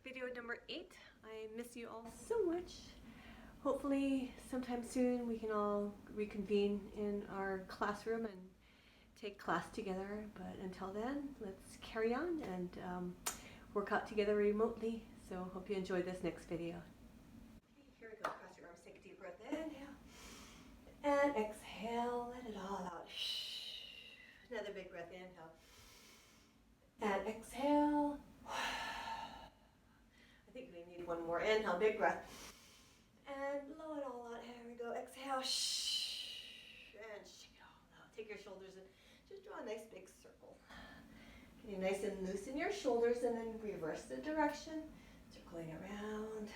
video number 8. I miss you all so much. Hopefully sometime soon we can all reconvene in our classroom and take class together, but until then, let's carry on and work out together remotely. So hope you enjoy this next video. Okay, here we go. Cross your arms, take a deep breath, inhale, and exhale, let it all out. Another big breath, inhale, and exhale. I think we need one more. Inhale, big breath. And blow it all out. Here we go. Exhale. And shake it all out. Take your shoulders and just draw a nice big circle. Getting nice and loose in your shoulders, and then reverse the direction. Circling around.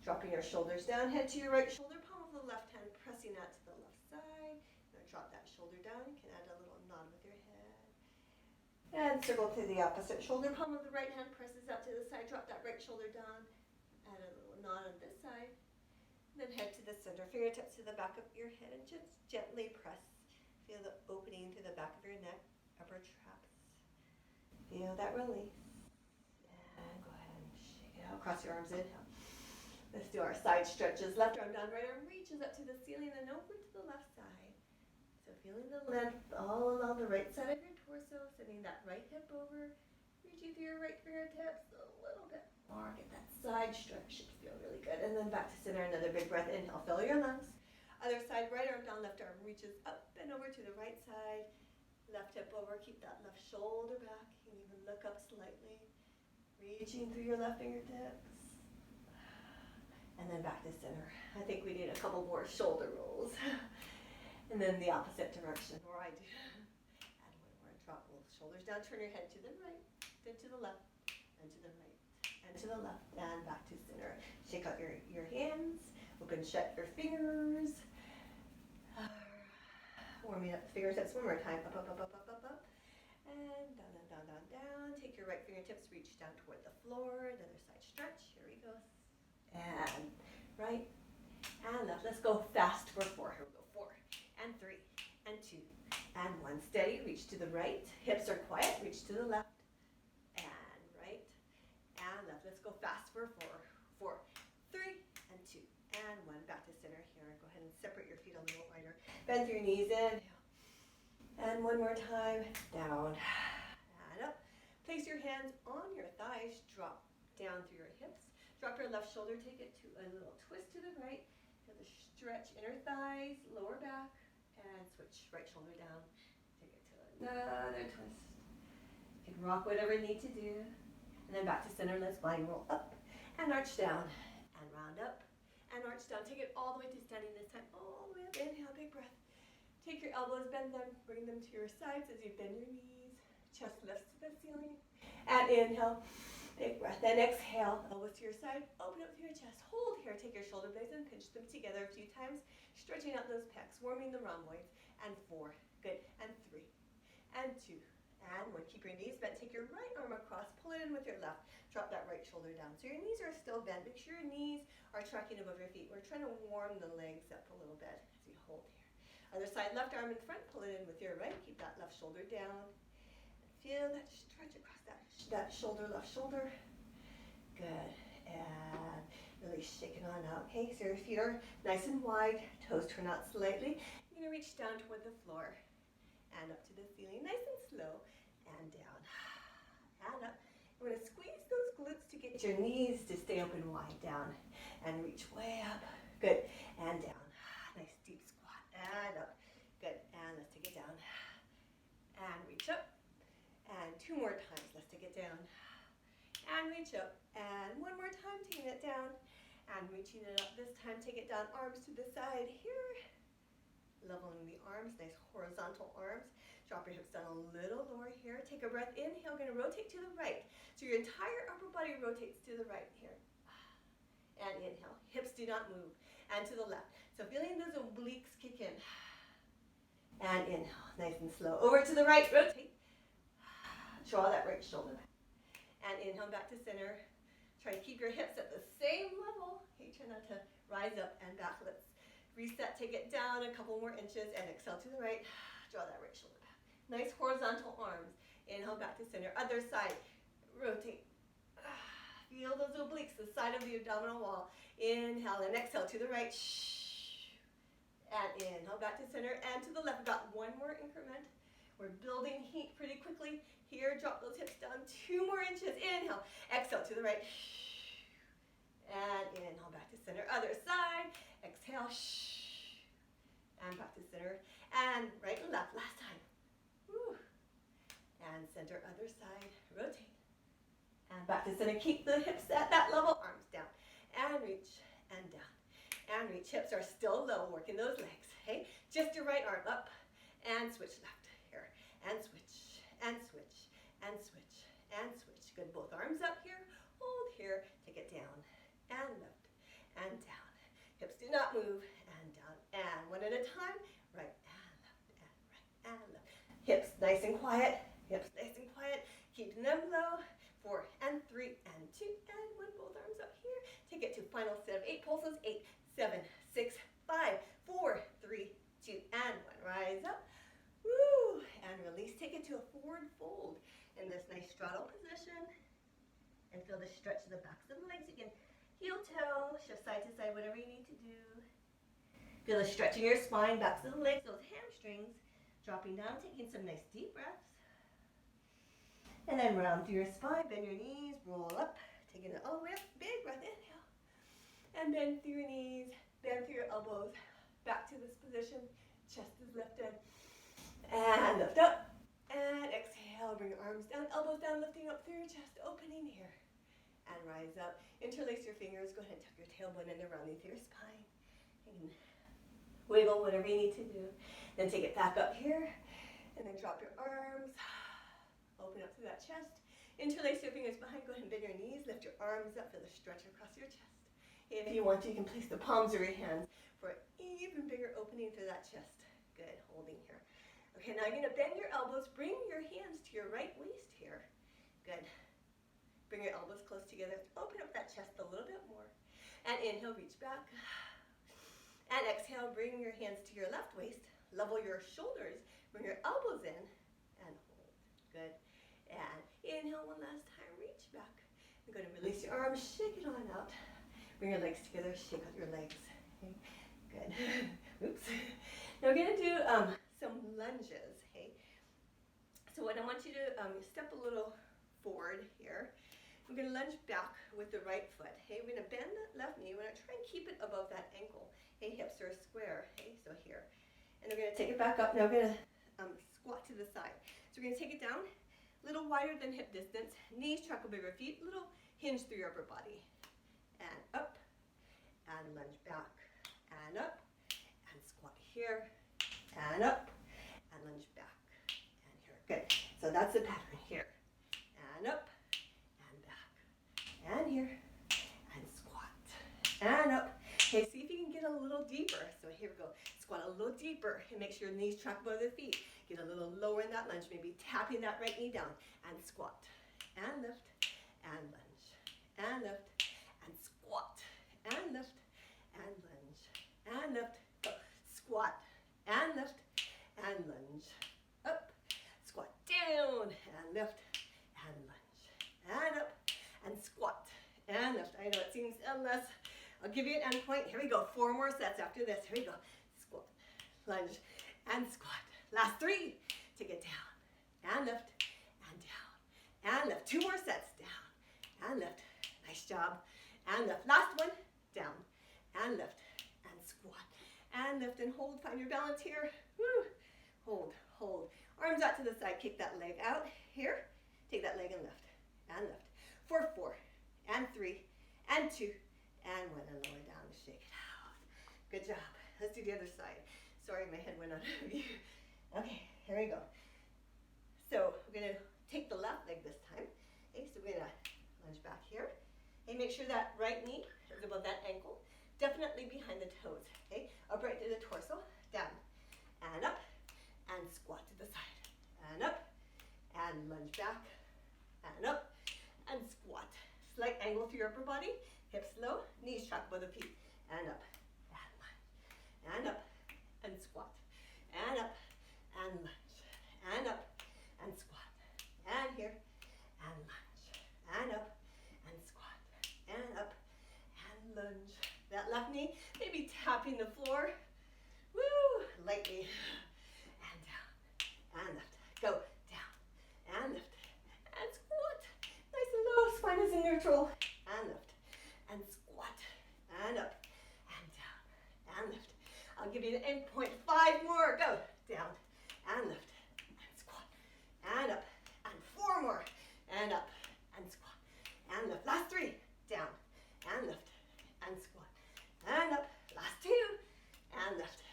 Dropping your shoulders down. Head to your right shoulder, palm of the left hand, pressing that to the left side. Then drop that shoulder down. You can add a little nod with your head. And circle to the opposite shoulder. Palm of the right hand presses out to the side. Drop that right shoulder down. Add a little nod on this side. Then head to the center. Fingertips to the back of your head and just gently press. Feel the opening through the back of your neck, upper traps. Feel that release. And go ahead and shake it out. Cross your arms, inhale. Let's do our side stretches. Left arm down, right arm reaches up to the ceiling and over to the left side. So feeling the length all along the right side of your torso, sending that right hip over, reaching through your right fingertips a little bit more. Get that side stretch, should feel really good. And then back to center, another big breath. Inhale, fill your lungs. Other side, right arm down, left arm reaches up and over to the right side. Left hip over, keep that left shoulder back. You can even look up slightly. Reaching through your left fingertips. And then back to center. I think we need a couple more shoulder rolls. And then the opposite direction, or I do. And one more, drop both shoulders down, turn your head to the right, then to the left, and to the right, and to the left, and back to center. Shake out your hands, open, shut your fingers. Warming up the fingertips one more time, up, up, up, up, up, up, up. And down, down, down, down, down. Take your right fingertips, reach down toward the floor, another side stretch, here we go. And right, and left. Let's go fast for 4, here we go. 4, and 3, and 2, and 1. Steady, reach to the right. Hips are quiet, reach to the left, and right, and left. Let's go fast for 4, 3, and 2, and 1. Back to center here. Go ahead and separate your feet a little wider. Bend your knees, inhale. And one more time, down, and up. Place your hands on your thighs, drop down through your hips. Drop your left shoulder, take it to a little twist to the right. Feel the stretch, inner thighs, lower back, and switch right shoulder down. Take it to another twist. You can rock whatever you need to do. And then back to center, let's blind roll up and arch down and round up and arch down. Take it all the way to standing this time, all the way up. Inhale, big breath. Take your elbows, bend them, bring them to your sides as you bend your knees. Chest lifts to the ceiling. And inhale, big breath. Then exhale, elbows to your side, open up through your chest. Hold here, take your shoulder blades and pinch them together a few times, stretching out those pecs, warming the rhomboids. And 4, good. And 3, and 2, and 1. Keep your knees bent. Take your right arm across, pull it in with your left. Drop that right shoulder down. So your knees are still bent. Make sure your knees are tracking above your feet. We're trying to warm the legs up a little bit as we hold here. Other side, left arm in front, pull it in with your right. Keep that left shoulder down. Feel that stretch across that shoulder, left shoulder. Good. And really shake it on out. Okay, so your feet are nice and wide. Toes turn out slightly. You're going to reach down toward the floor and up to the ceiling. Nice and slow. And down. And up. You're going to squeeze those glutes to get your knees to stay open wide. Down. And reach way up. Good. And down. Nice deep squat. And up. Good. And let's take it down. And reach up. And 2 more times. Let's take it down. And reach up. And 1 more time. Taking it down. And reaching it up. This time, take it down. Arms to the side here. Leveling the arms. Nice horizontal arms. Drop your hips down a little lower here. Take a breath. Inhale. Going to rotate to the right. So your entire upper body rotates to the right here. And inhale. Hips do not move. And to the left. So feeling those obliques kick in. And inhale. Nice and slow. Over to the right. Rotate. Draw that right shoulder back. And inhale back to center. Try to keep your hips at the same level. Okay, try not to rise up and back. Let's reset. Take it down a couple more inches and exhale to the right. Draw that right shoulder back. Nice horizontal arms. Inhale back to center. Other side. Rotate. Feel those obliques, the side of the abdominal wall. Inhale and exhale to the right. And inhale back to center and to the left. We've got one more increment. We're building heat pretty quickly. Here, drop those hips down 2 more inches. Inhale, exhale to the right. And inhale back to center. Other side. Exhale. And back to center. And right and left. Last time. Woo. And center, other side. Rotate. And back to center. Keep the hips at that level. Arms down. And reach. And down. And reach. Hips are still low. Working those legs. Okay? Just your right arm up. And switch left. Here. And switch. And switch. And switch. And switch. Good. Both arms up here. Hold here. Take it down. And lift. And down. Hips do not move. And down. And one at a time. Right. And left. And right. And left. Hips nice and quiet. Hips nice and quiet. Keeping them low. 4 and 3 and 2 and 1. Both arms up here. Take it to final set of 8 pulses. 8, 7, 6, 5, 4, 3, 2, and 1. Rise up. Woo! And release. Take it to a forward fold in this nice straddle position. And feel the stretch of the backs of the legs. You can heel toe, shift side to side, whatever you need to do. Feel the stretch in your spine, backs of the legs, those hamstrings. Dropping down, taking some nice deep breaths. And then round through your spine, bend your knees, roll up. Taking it all the way up, big breath, inhale. And bend through your knees, bend through your elbows. Back to this position, chest is lifted. And lift up. And exhale, bring your arms down, elbows down, lifting up through your chest, opening here. And rise up. Interlace your fingers. Go ahead and tuck your tailbone in around into your spine. And wiggle, whatever you need to do. Then take it back up here. And then drop your arms. Open up through that chest. Interlace your fingers behind. Go ahead and bend your knees. Lift your arms up. Feel the stretch across your chest. If you want to, you can place the palms of your hands for an even bigger opening through that chest. Good. Holding here. Okay, now you're going to bend your elbows. Bring your hands to your right waist here. Good. Bring your elbows close together. Open up that chest a little bit more. And inhale, reach back. And exhale, bring your hands to your left waist. Level your shoulders. Bring your elbows in. And hold. Good. And inhale one last time. Reach back. You're going to release your arms. Shake it on out. Bring your legs together. Shake out your legs. Okay. Good. Oops. Now we're going to do some lunges. Okay. So what I want you to step a little forward here. We're going to lunge back with the right foot. Hey, we're going to bend the left knee. We're going to try and keep it above that ankle. Hey, hips are square. Hey, so here. And we're going to take it back up. Now we're going to squat to the side. So we're going to take it down, a little wider than hip distance. Knees track over your feet, little hinge through your upper body. And up, and lunge back, and up, and squat here, and up, and lunge back, and here. Good. So that's the pattern here. And up, and back, and here, and squat, and up. Okay, see if you can get a little deeper. So here we go. Squat a little deeper and make sure your knees track above the feet. Get a little lower in that lunge, maybe tapping that right knee down, and squat, and lift, and lunge, and lift, and squat, and lift, and lunge, and lift, go. Squat, and lift, and lunge, up, squat, down, and lift, and lunge, and up, and squat, and lift. I know it seems endless. I'll give you an end point. Here we go. 4 more sets after this. Here we go. Squat, lunge, and squat. Last 3. Take it down, and lift, and down, and lift. 2 more sets. Down, and lift. Nice job. And lift. Last one. Down, and lift, and squat, and lift, and hold. Find your balance here. Woo. Hold, hold. Arms out to the side. Kick that leg out. Here. Take that leg and lift, and lift. For 4, and 3, and 2, and 1. And lower down. Shake it out. Good job. Let's do the other side. Sorry, my head went out of view. Okay, here we go. So we're going to take the left leg this time. Okay, so we're going to lunge back here. Okay, make sure that right knee is above that ankle. Definitely behind the toes. Okay, upright through the torso. Down, and up, and squat to the side. And up, and lunge back, and up, and squat. Slight angle through your upper body. Hips low, knees track above the feet. And up, and lunge, and up, and squat, and up, and lunge, and up, and squat, and here, and lunge, and up, and squat, left knee, maybe tapping the floor. Woo, lightly. And down, and lift. Go, down, and lift. And squat. Nice and low, spine is in neutral. And lift, and squat, and up, and down, and lift. I'll give you an end point. 5 more. Go, down, and lift, and squat, and up, and 4 more, and up, and squat, and lift. Last 3, down, and lift, and squat, and up. Last 2, and lift,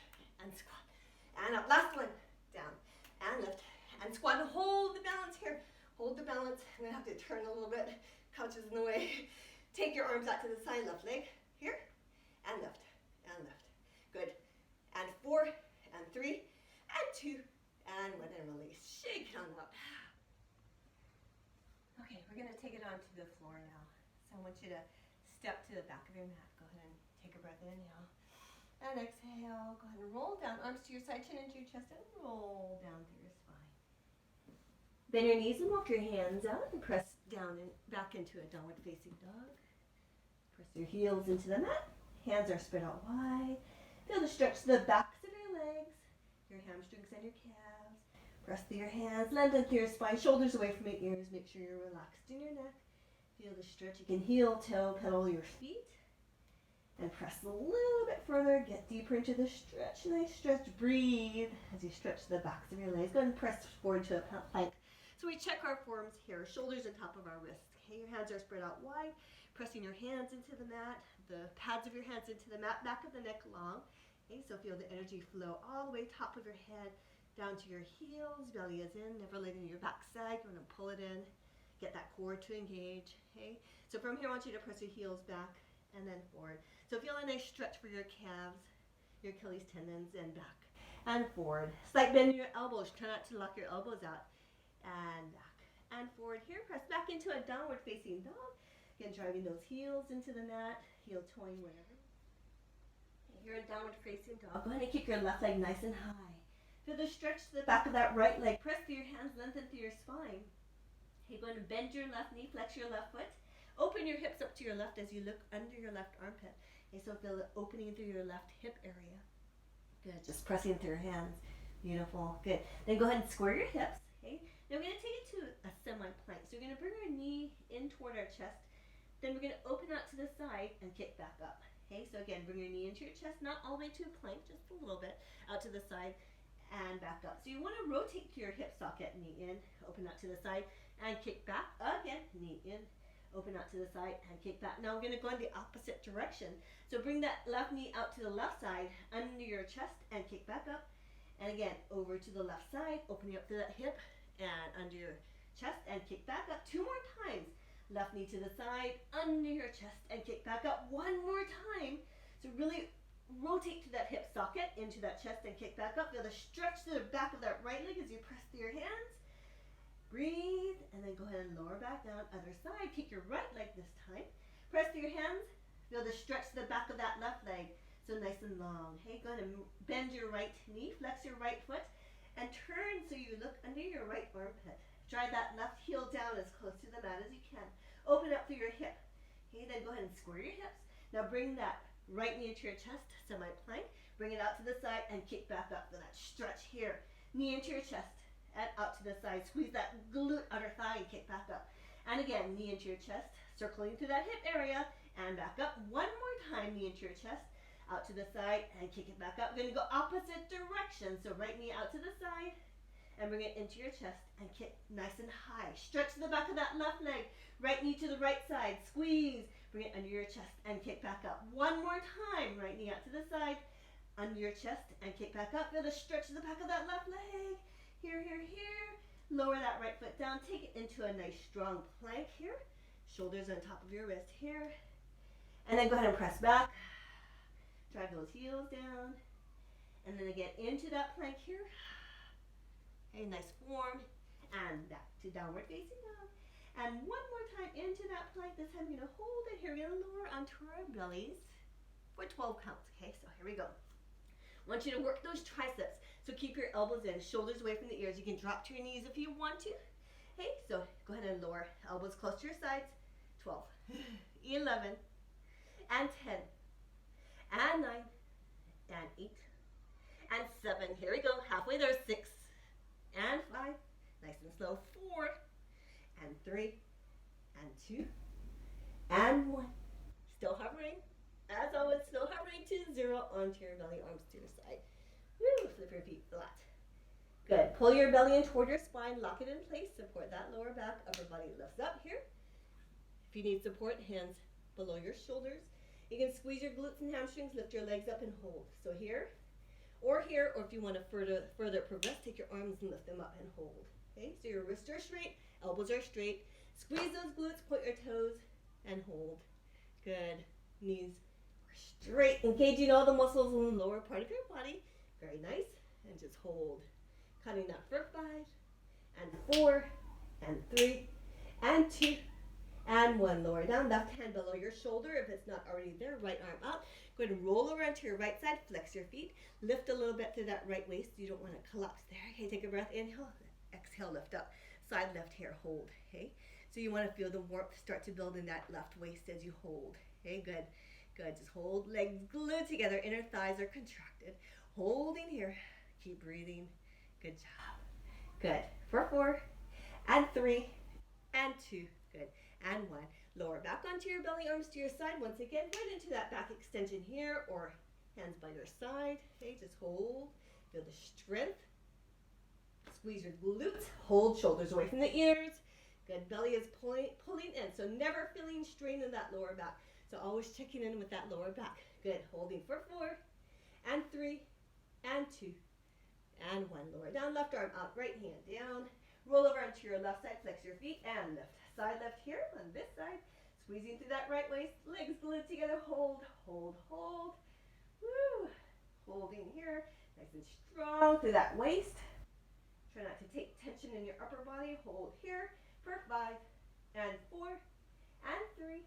and squat, and up. Last 1, down, and lift, and squat. And hold the balance here. Hold the balance. I'm gonna have to turn a little bit. Couch is in the way. Take your arms out to the side, left leg here, and lift, and lift. Good. And 4, and 3, and 2, and 1, and release. Shake it on up. Okay, we're gonna take it onto the floor now. So I want you to step to the back of your mat. Go ahead and take a breath, inhale. And exhale. Go ahead and roll down. Arms to your side, chin into your chest, and roll down through your spine. Bend your knees and walk your hands out and press down and back into a downward facing dog. Press your heels into the mat. Hands are spread out wide. Feel the stretch to the backs of your legs, your hamstrings and your calves. Press through your hands, lengthen through your spine, shoulders away from your ears. Make sure you're relaxed in your neck. Feel the stretch. You can heel, toe, pedal your feet. And press a little bit further. Get deeper into the stretch. Nice stretch. Breathe as you stretch the backs of your legs. Go ahead and press forward to a plank. So we check our forms here. Shoulders on top of our wrists. Okay, your hands are spread out wide. Pressing your hands into the mat. The pads of your hands into the mat. Back of the neck long. Okay, so feel the energy flow all the way top of your head. Down to your heels. Belly is in. Never letting your back sag. You're going to pull it in. Get that core to engage. Okay, so from here I want you to press your heels back and then forward. So feel a nice stretch for your calves, your Achilles tendons, and back and forward. Slight bend in your elbows. Try not to lock your elbows out. And back and forward here. Press back into a downward facing dog. Again, driving those heels into the mat. Heel toeing wherever. You're in downward facing dog. Go ahead and kick your left leg nice and high. Feel the stretch to the back of that right leg. Press through your hands, lengthen through your spine. Okay, go ahead and bend your left knee, flex your left foot. Open your hips up to your left as you look under your left armpit. Okay, so feel the opening through your left hip area. Good, just pressing through your hands. Beautiful, good. Then go ahead and square your hips. Okay, now we're going to take it to a semi-plank. So we're going to bring our knee in toward our chest. Then we're going to open out to the side and kick back up. Okay, so again, bring your knee into your chest, not all the way to a plank, just a little bit, out to the side and back up. So you want to rotate your hip socket, knee in, open out to the side, and kick back. Again, knee in, open out to the side, and kick back. Now we're going to go in the opposite direction. So bring that left knee out to the left side, under your chest, and kick back up. And again, over to the left side, opening up to that hip, and under your chest, and kick back up. 2 more times. Left knee to the side, under your chest, and kick back up. 1 more time. So really rotate to that hip socket, into that chest, and kick back up. Feel the stretch to the back of that right leg as you press through your hands. Breathe, and then go ahead and lower back down. Other side, kick your right leg this time. Press through your hands. Feel the stretch to the back of that left leg. So nice and long. Hey, go ahead and bend your right knee, flex your right foot, and turn so you look under your right armpit. Drive that left heel down as close to the mat as you can. Open up through your hip. Okay, then go ahead and square your hips. Now bring that right knee into your chest, semi-plank. Bring it out to the side and kick back up for that stretch here. Knee into your chest and out to the side. Squeeze that glute outer thigh and kick back up. And again, knee into your chest, circling through that hip area and back up. 1 more time, knee into your chest, out to the side and kick it back up. We're going to go opposite direction. So right knee out to the side and bring it into your chest and kick nice and high. Stretch to the back of that left leg. Right knee to the right side. Squeeze. Bring it under your chest and kick back up. 1 more time. Right knee out to the side, under your chest and kick back up. Feel the stretch to the back of that left leg. Here, here, here. Lower that right foot down. Take it into a nice strong plank here. Shoulders on top of your wrist here. And then go ahead and press back. Drive those heels down. And then again into that plank here. A nice form. And back to downward facing dog. And 1 more time into that plank. This time we're going to hold it here. We're going to lower onto our bellies for 12 counts. Okay, so here we go. I want you to work those triceps. So keep your elbows in, shoulders away from the ears. You can drop to your knees if you want to. Okay, so go ahead and lower. Elbows close to your sides. 12, 11, and 10, and 9, and 8, and 7. Here we go. Halfway there. 6, and 5. Nice and slow. 4, and 3, and 2, and 1. Still hovering. As always, still hovering to 0 onto your belly, arms to your side. Woo, flip your feet flat. Good. Pull your belly in toward your spine. Lock it in place. Support that lower back. Upper body lifts up here. If you need support, hands below your shoulders. You can squeeze your glutes and hamstrings. Lift your legs up and hold. So here, or if you want to further progress, take your arms and lift them up and hold. Okay, so your wrists are straight, elbows are straight. Squeeze those glutes, point your toes, and hold. Good. Knees are straight, engaging all the muscles in the lower part of your body. Very nice. And just hold. Cutting up for 5, and 4, and 3, and 2, and 1. Lower down, left hand below your shoulder if it's not already there. Right arm up. Go ahead and roll around to your right side. Flex your feet. Lift a little bit through that right waist. You don't want to collapse there. Okay, take a breath. Inhale. Exhale, lift up. Side left here, hold. Okay, so you want to feel the warmth start to build in that left waist as you hold. Okay, good. Good. Just hold. Legs glued together. Inner thighs are contracted. Holding here. Keep breathing. Good job. Good. For 4, and 3, and 2. Good. And 1. Lower back onto your belly, arms to your side. Once again, right into that back extension here, or hands by your side. Okay, just hold. Feel the strength. Squeeze your glutes. Hold, shoulders away from the ears. Good. Belly is pulling in. So never feeling strain in that lower back. So always checking in with that lower back. Good. Holding for 4, and 3, and 2, and 1. Lower down, left arm up, right hand down. Roll over onto your left side, flex your feet, and lift. Side left here on this side. Squeezing through that right waist. Legs glued together. Hold, hold, hold. Woo. Holding here. Nice and strong through that waist. Try not to take tension in your upper body. Hold here for 5, and 4, and 3,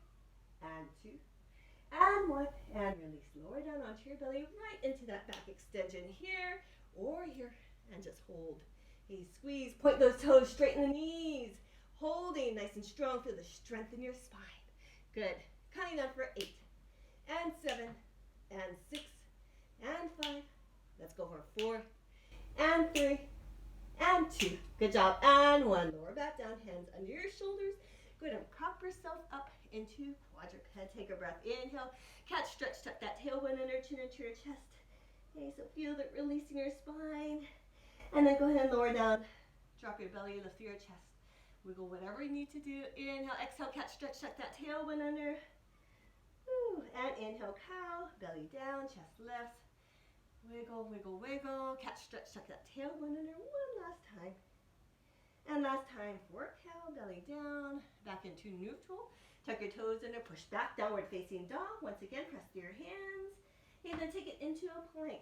and 2, and 1. And release. Lower down onto your belly, right into that back extension here, or here. And just hold. Okay, squeeze. Point those toes, straighten the knees. Holding nice and strong. Feel the strength in your spine. Good. Counting down for 8, and 7, and 6, and 5. Let's go for 4, and 3, and 2. Good job. And 1. Lower back down. Hands under your shoulders. Go ahead and prop yourself up into quadruped. Take a breath. Inhale. Catch, stretch, tuck that tailbone under, chin into your chest. Okay, so feel that releasing your spine. And then go ahead and lower down. Drop your belly, lift your chest. Wiggle whatever you need to do. Inhale, exhale, catch, stretch, tuck that tailbone under. Woo. And inhale, cow, belly down, chest lifts. Wiggle, wiggle, wiggle. Catch, stretch, tuck that tailbone under. One last time. And last time for cow, belly down, back into neutral. Tuck your toes under, push back, downward facing dog. Once again, press through your hands. And then take it into a plank.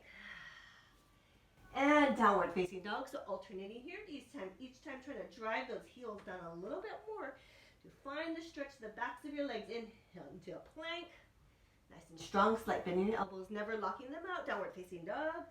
And downward facing dog. So alternating here. Each time trying to drive those heels down a little bit more to find the stretch of the backs of your legs. Inhale into a plank. Nice and strong. Slight bend in your elbows, never locking them out. Downward facing dog.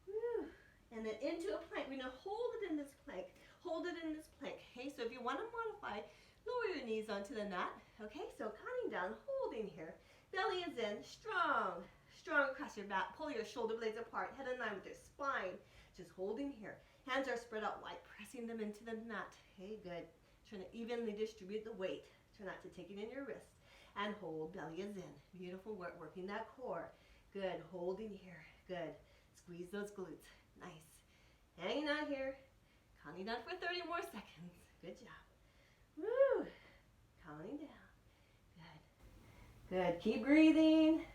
Woo. And then into a plank. We're going to hold it in this plank. Hold it in this plank. Okay, so if you want to modify, lower your knees onto the mat. Okay, so counting down, holding here. Belly is in, strong. Strong across your back. Pull your shoulder blades apart. Head in line with your spine. Just holding here. Hands are spread out wide, pressing them into the mat. Okay, good. Trying to evenly distribute the weight. Try not to take it in your wrist. And hold, belly is in. Beautiful work, working that core. Good, holding here. Good. Squeeze those glutes. Nice. Hanging out here. Counting down for 30 more seconds. Good job. Woo. Counting down. Good. Good. Keep breathing.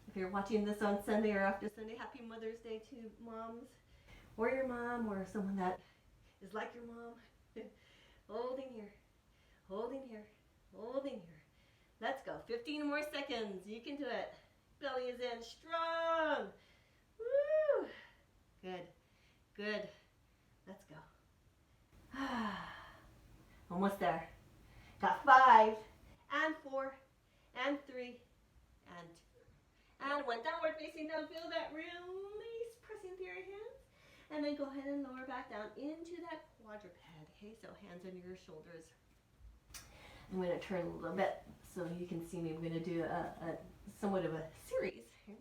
If you're watching this on Sunday or after Sunday, happy Mother's Day to moms, or your mom, or someone that is like your mom. Holding here. Holding here. Holding here. Let's go. 15 more seconds. You can do it. Belly is in. Strong. Woo. Good. Good. Let's go. Almost there. Got 5, and 4, and 3, and 2, and 1. Downward facing down. Feel that release pressing through your hands. And then go ahead and lower back down into that quadruped. Okay, so hands under your shoulders. I'm going to turn a little bit so you can see me. I'm going to do a somewhat of a series here.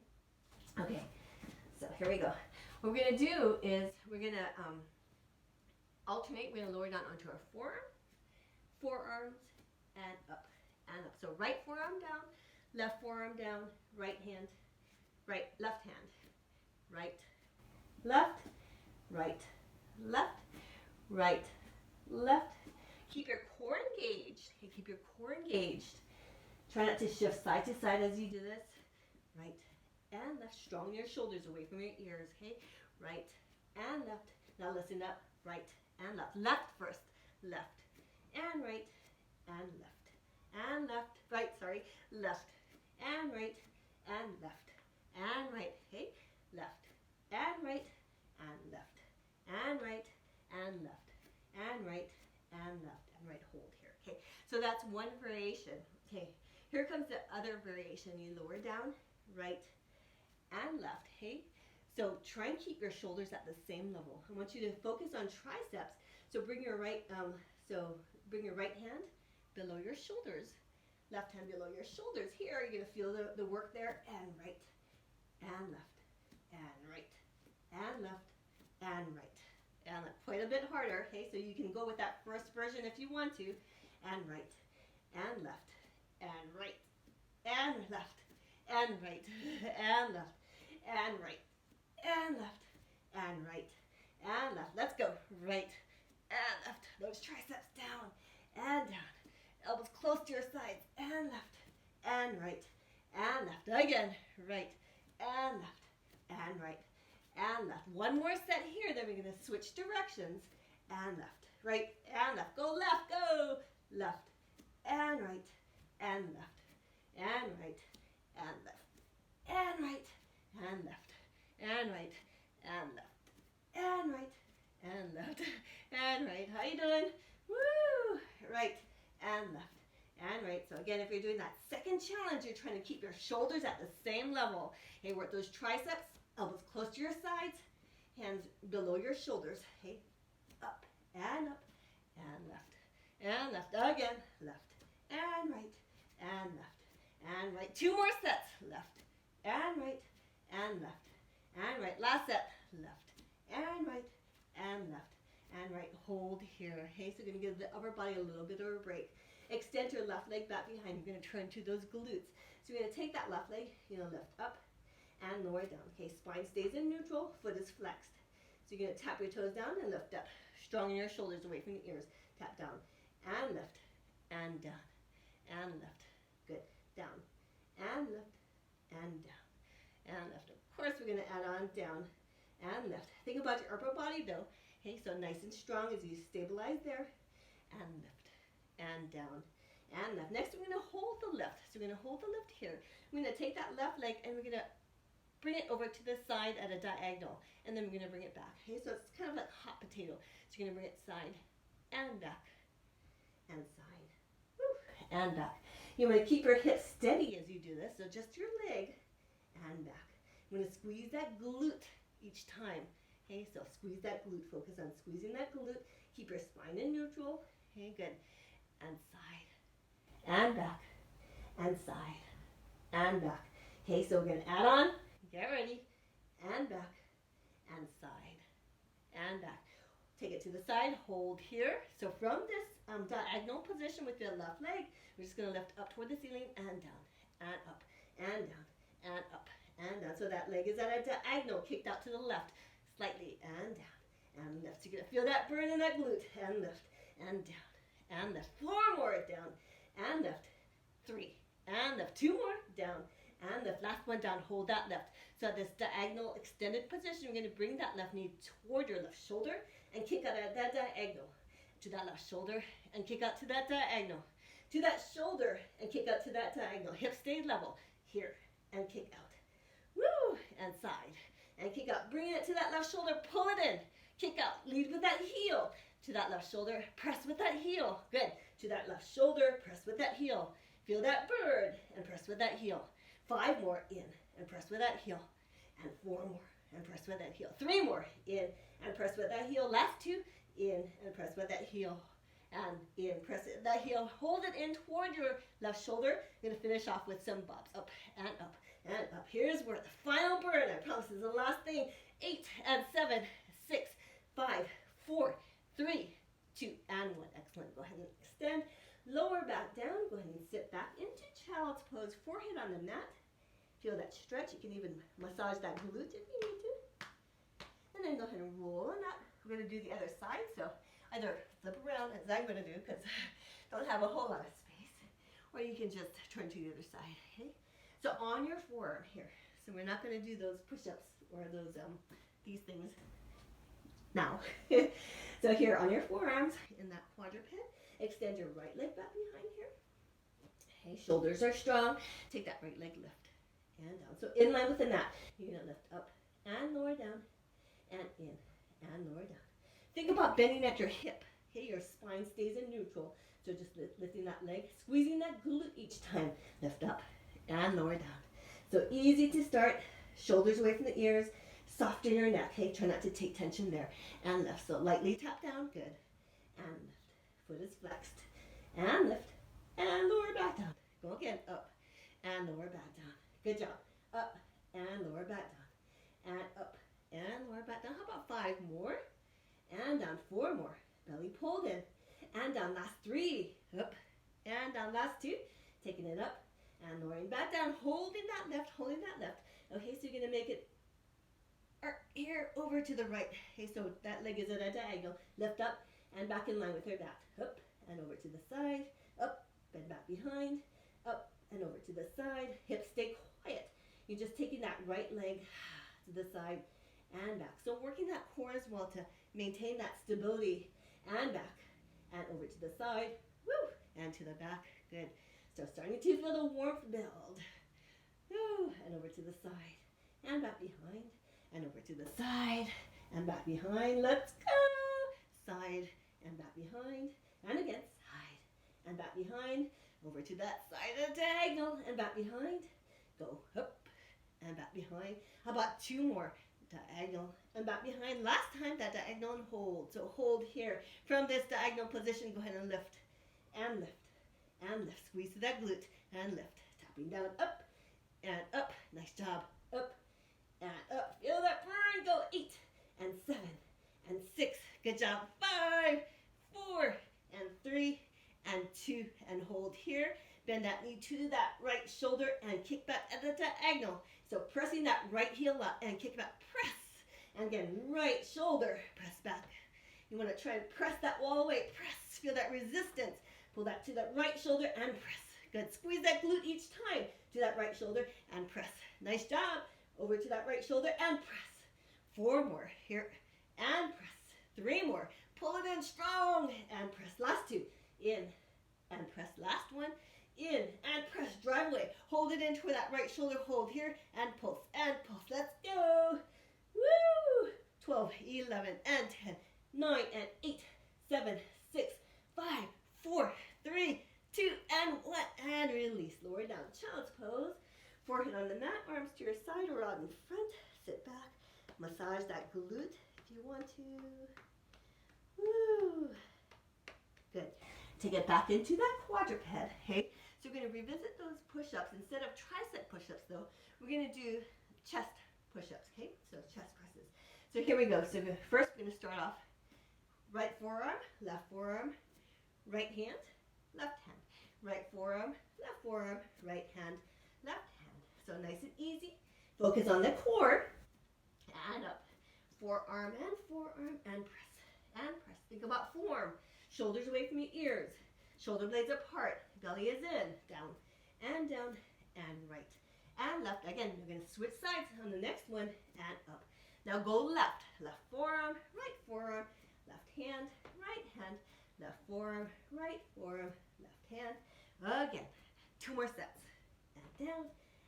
Okay, so here we go. What we're going to do is we're going to alternate. We're going to lower down onto our forearms, and up, and up. So right forearm down, left forearm down, right hand, right, left hand, right, left, right, left, right, left. Keep your core engaged. Okay, keep your core engaged. Try not to shift side to side as you do this. Right and left. Strong your shoulders away from your ears. Okay, right and left. Now listen up. Right and left. Left first. Left and right and left and left. Right. Sorry. Left and right and left and right. Okay. Left and right and left and right and left and right and left and right. Hold here. Okay, so that's one variation. Okay, here comes the other variation. You lower down, right and left. Okay, so try and keep your shoulders at the same level. I want you to focus on triceps. So bring your right hand below your shoulders, left hand below your shoulders. Here you're gonna feel the work there, and right and left and right and left and right. And quite a bit harder, okay? So you can go with that first version if you want to. And right, and left, and right, and left, and right, and left, and right, and left, and right, and left. Let's go. Right, and left. Those triceps down, and down. Elbows close to your sides, and left, and right, and left. Again, right, and left, and right, and left. One more set here, then we're going to switch directions. And left, right, and left. Go left, go left, and right, and left, and right, and left, and right, and left, and right, and left, and right, and left, and right. How you doing? Woo! Right, and left, and right. So again, if you're doing that second challenge, you're trying to keep your shoulders at the same level. Hey, work those triceps. Elbows close to your sides, hands below your shoulders. Hey, up and left and left. Again, left and right and left and right. Two more sets. Left and right and left and right. Last set. Left and right and left and right. Hold here. Hey, so you're going to give the upper body a little bit of a break. Extend your left leg back behind. You're going to turn to those glutes. So you're going to take that left leg, lift up and lower down. Okay, spine stays in neutral, foot is flexed. So you're going to tap your toes down and lift up. Strong in your shoulders away from your ears. Tap down and lift and down and lift. Good. Down and lift and down and lift. Of course, we're going to add on down and lift. Think about your upper body though. Okay, so nice and strong as you stabilize there and lift and down and lift. Next, we're going to hold the lift. So we're going to hold the lift here. We're going to take that left leg and we're going to bring it over to the side at a diagonal, and then we're going to bring it back. Okay, so it's kind of like hot potato. So you're going to bring it side and back and side. Woo, and back. You want to keep your hips steady as you do this, so just your leg and back. I'm going to squeeze that glute each time. Okay, so squeeze that glute. Focus on squeezing that glute. Keep your spine in neutral. Okay, good. And side and back and side and back. Okay, so we're going to add on. Get ready, and back, and side, and back. Take it to the side, hold here. So from this diagonal position with your left leg, we're just going to lift up toward the ceiling and down, and up, and down, and up, and down. So that leg is at a diagonal, kicked out to the left, slightly, and down, and lift. So you're going to feel that burn in that glute, and lift, and down, and lift. 4 more, down, and lift. 3, and lift. 2 more, down, and lift. Last one down, hold that lift. So this diagonal extended position, we're going to bring that left knee toward your left shoulder and kick out at that diagonal. To that left shoulder and kick out to that diagonal. To that shoulder and kick out to that diagonal. Hips stay level. Here and kick out. Woo! And side. And kick out. Bring it to that left shoulder. Pull it in. Kick out. Lead with that heel. To that left shoulder. Press with that heel. Good. To that left shoulder. Press with that heel. Feel that bird and press with that heel. 5 more in and press with that heel. And 4 more and press with that heel. 3 more in and press with that heel. Last 2 in and press with that heel. and in. Press it, that heel, hold it in toward your left shoulder. You're gonna finish off with some bobs, up and up and up. Here's where the final burn, I promise, is the last thing. 8 and 7, 6, 5, 4, 3, 2, and 1. Excellent. Go ahead and extend. Lower back down. Go ahead and sit back into child's pose. Forehead on the mat. Feel that stretch. You can even massage that glute if you need to. And then go ahead and roll on that. We're going to do the other side. So either flip around, as I'm going to do, because I don't have a whole lot of space, or you can just turn to the other side. Okay. So on your forearm here. So we're not going to do those push-ups or those these things now. So here on your forearms in that quadruped, extend your right leg back behind here. Okay, shoulders are strong. Take that right leg lift and down. So in line with the mat, you're going to lift up and lower down and in and lower down. Think about bending at your hip. Okay, your spine stays in neutral. So just lifting that leg, squeezing that glute each time. Lift up and lower down. So easy to start. Shoulders away from the ears. Soften your neck. Okay, try not to take tension there. And lift. So lightly tap down. Good. And lift. Foot is flexed. And lift. And lower back down. Go again. Up. And lower back down. Good job. Up. And lower back down. And up. And lower back down. How about 5 more? And down. 4 more. Belly pulled in. And down. Last 3. Up. And down. Last 2. Taking it up. And lowering back down. Holding that left. Holding that left. Okay, so you're going to make it here over to the right. Okay, so that leg is at a diagonal. Lift up and back in line with your back. Up and over to the side. Up, bend back behind. Up and over to the side. Hips stay quiet. You're just taking that right leg to the side and back. So working that core as well to maintain that stability and back and over to the side. Woo, and to the back. Good. So starting to feel the warmth build. Woo, and over to the side and back behind. And over to the side and back behind. Let's go. Side and back behind. And again, side and back behind. Over to that side of the diagonal and back behind. Go up and back behind. How about 2 more? Diagonal and back behind. Last time, that diagonal and hold. So hold here. From this diagonal position, go ahead and lift. And lift. And lift. Squeeze to that glute. And lift. Tapping down. Up and up. Nice job. Up. And up. Feel that burn. Go. 8 and 7 and 6. Good job. 5, 4, and 3, and 2. And hold here. Bend that knee to that right shoulder and kick back at the diagonal. So pressing that right heel up and kick back. Press. And again, right shoulder. Press back. You want to try and press that wall away. Press. Feel that resistance. Pull that to that right shoulder and press. Good. Squeeze that glute each time to that right shoulder and press. Nice job. Over to that right shoulder and press. 4 more here and press. 3 more. Pull it in strong and press. Last 2. In and press. Last one. In and press. Drive away. Hold it into that right shoulder. Hold here and pulse and pulse. Let's go. Woo! 12, 11, and 10, 9, and 8, 7, 6, 5, 4, 3, 2, and 1. And release. Lower down. Child's pose. Forehead on the mat, arms to your side or out in front. Sit back. Massage that glute if you want to. Woo. Good. Take it back into that quadruped. Okay? So we're going to revisit those push-ups. Instead of tricep push-ups, though, we're going to do chest push-ups. Okay? So chest presses. So here we go. So first we're going to start off right forearm, right hand, left hand. Right forearm, right hand, left hand. So nice and easy. Focus on the core. And up. Forearm and press. And press. Think about form. Shoulders away from your ears. Shoulder blades apart. Belly is in. Down and right. And left. Again, we're going to switch sides on the next one. And up. Now go left. Left forearm, left hand, right hand. Left forearm, left hand. Again. 2 more sets. And down,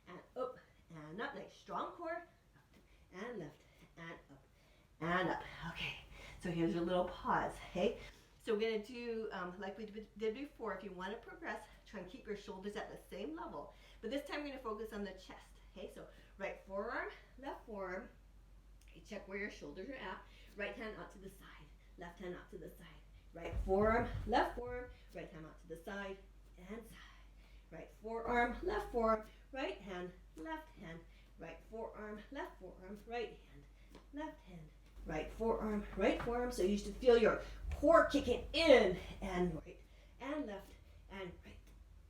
and up, and up. Nice strong core. Up, and left, and up, and up. Okay, so here's your little pause, okay? So we're going to do, like we did before, if you want to progress, try and keep your shoulders at the same level. But this time we're going to focus on the chest, okay? So right forearm, left forearm. Okay, check where your shoulders are at. Right hand out to the side, left hand out to the side. Right forearm, left forearm, right hand out to the side and side. Right forearm, left forearm, right hand, left hand. Right forearm, left forearm, right hand, left hand. Right forearm. So you should feel your core kicking in and right and left and right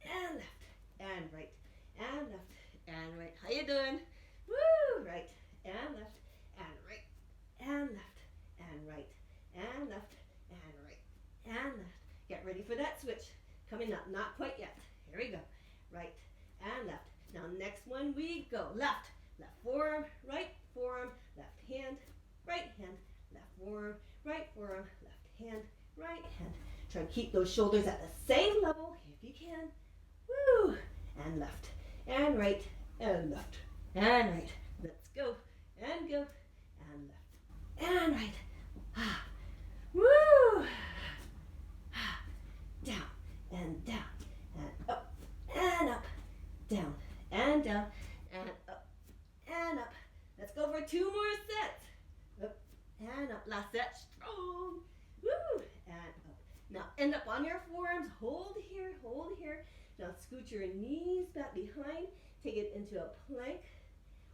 and left and right and left and right. How you doing? Woo! Right and left and right and left and right and left and right and left. Get ready for that switch. Coming up, not quite yet. Here we go. Right and left. Now next one we go. Left forearm, left hand, right hand, left forearm, left hand, right hand. Try to keep those shoulders at the same level if you can. Woo! And left and right and left and right. Let's go and go and left and right. Ah. Woo! Ah. Down and down and up and up, down and down and up and up. Let's go for 2 more sets. Up and up. Last set. Strong. Woo! And up. Now end up on your forearms. Hold here. Hold here. Now scoot your knees back behind. Take it into a plank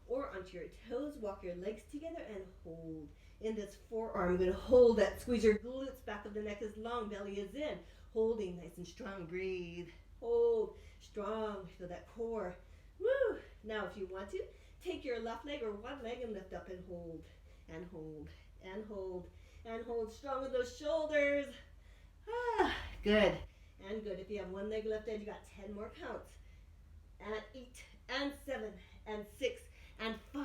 or onto your toes. Walk your legs together and hold. In this forearm, I'm going to hold that. Squeeze your glutes. Back of the neck is long. Belly is in. Holding nice and strong. Breathe. Hold. Strong. Feel that core. Woo! Now if you want to, take your left leg or one leg and lift up and hold. And hold. And hold. And hold strong with those shoulders. Ah, good. And good. If you have one leg lifted, you got 10 more counts. And 8, and 7, and 6, and 5,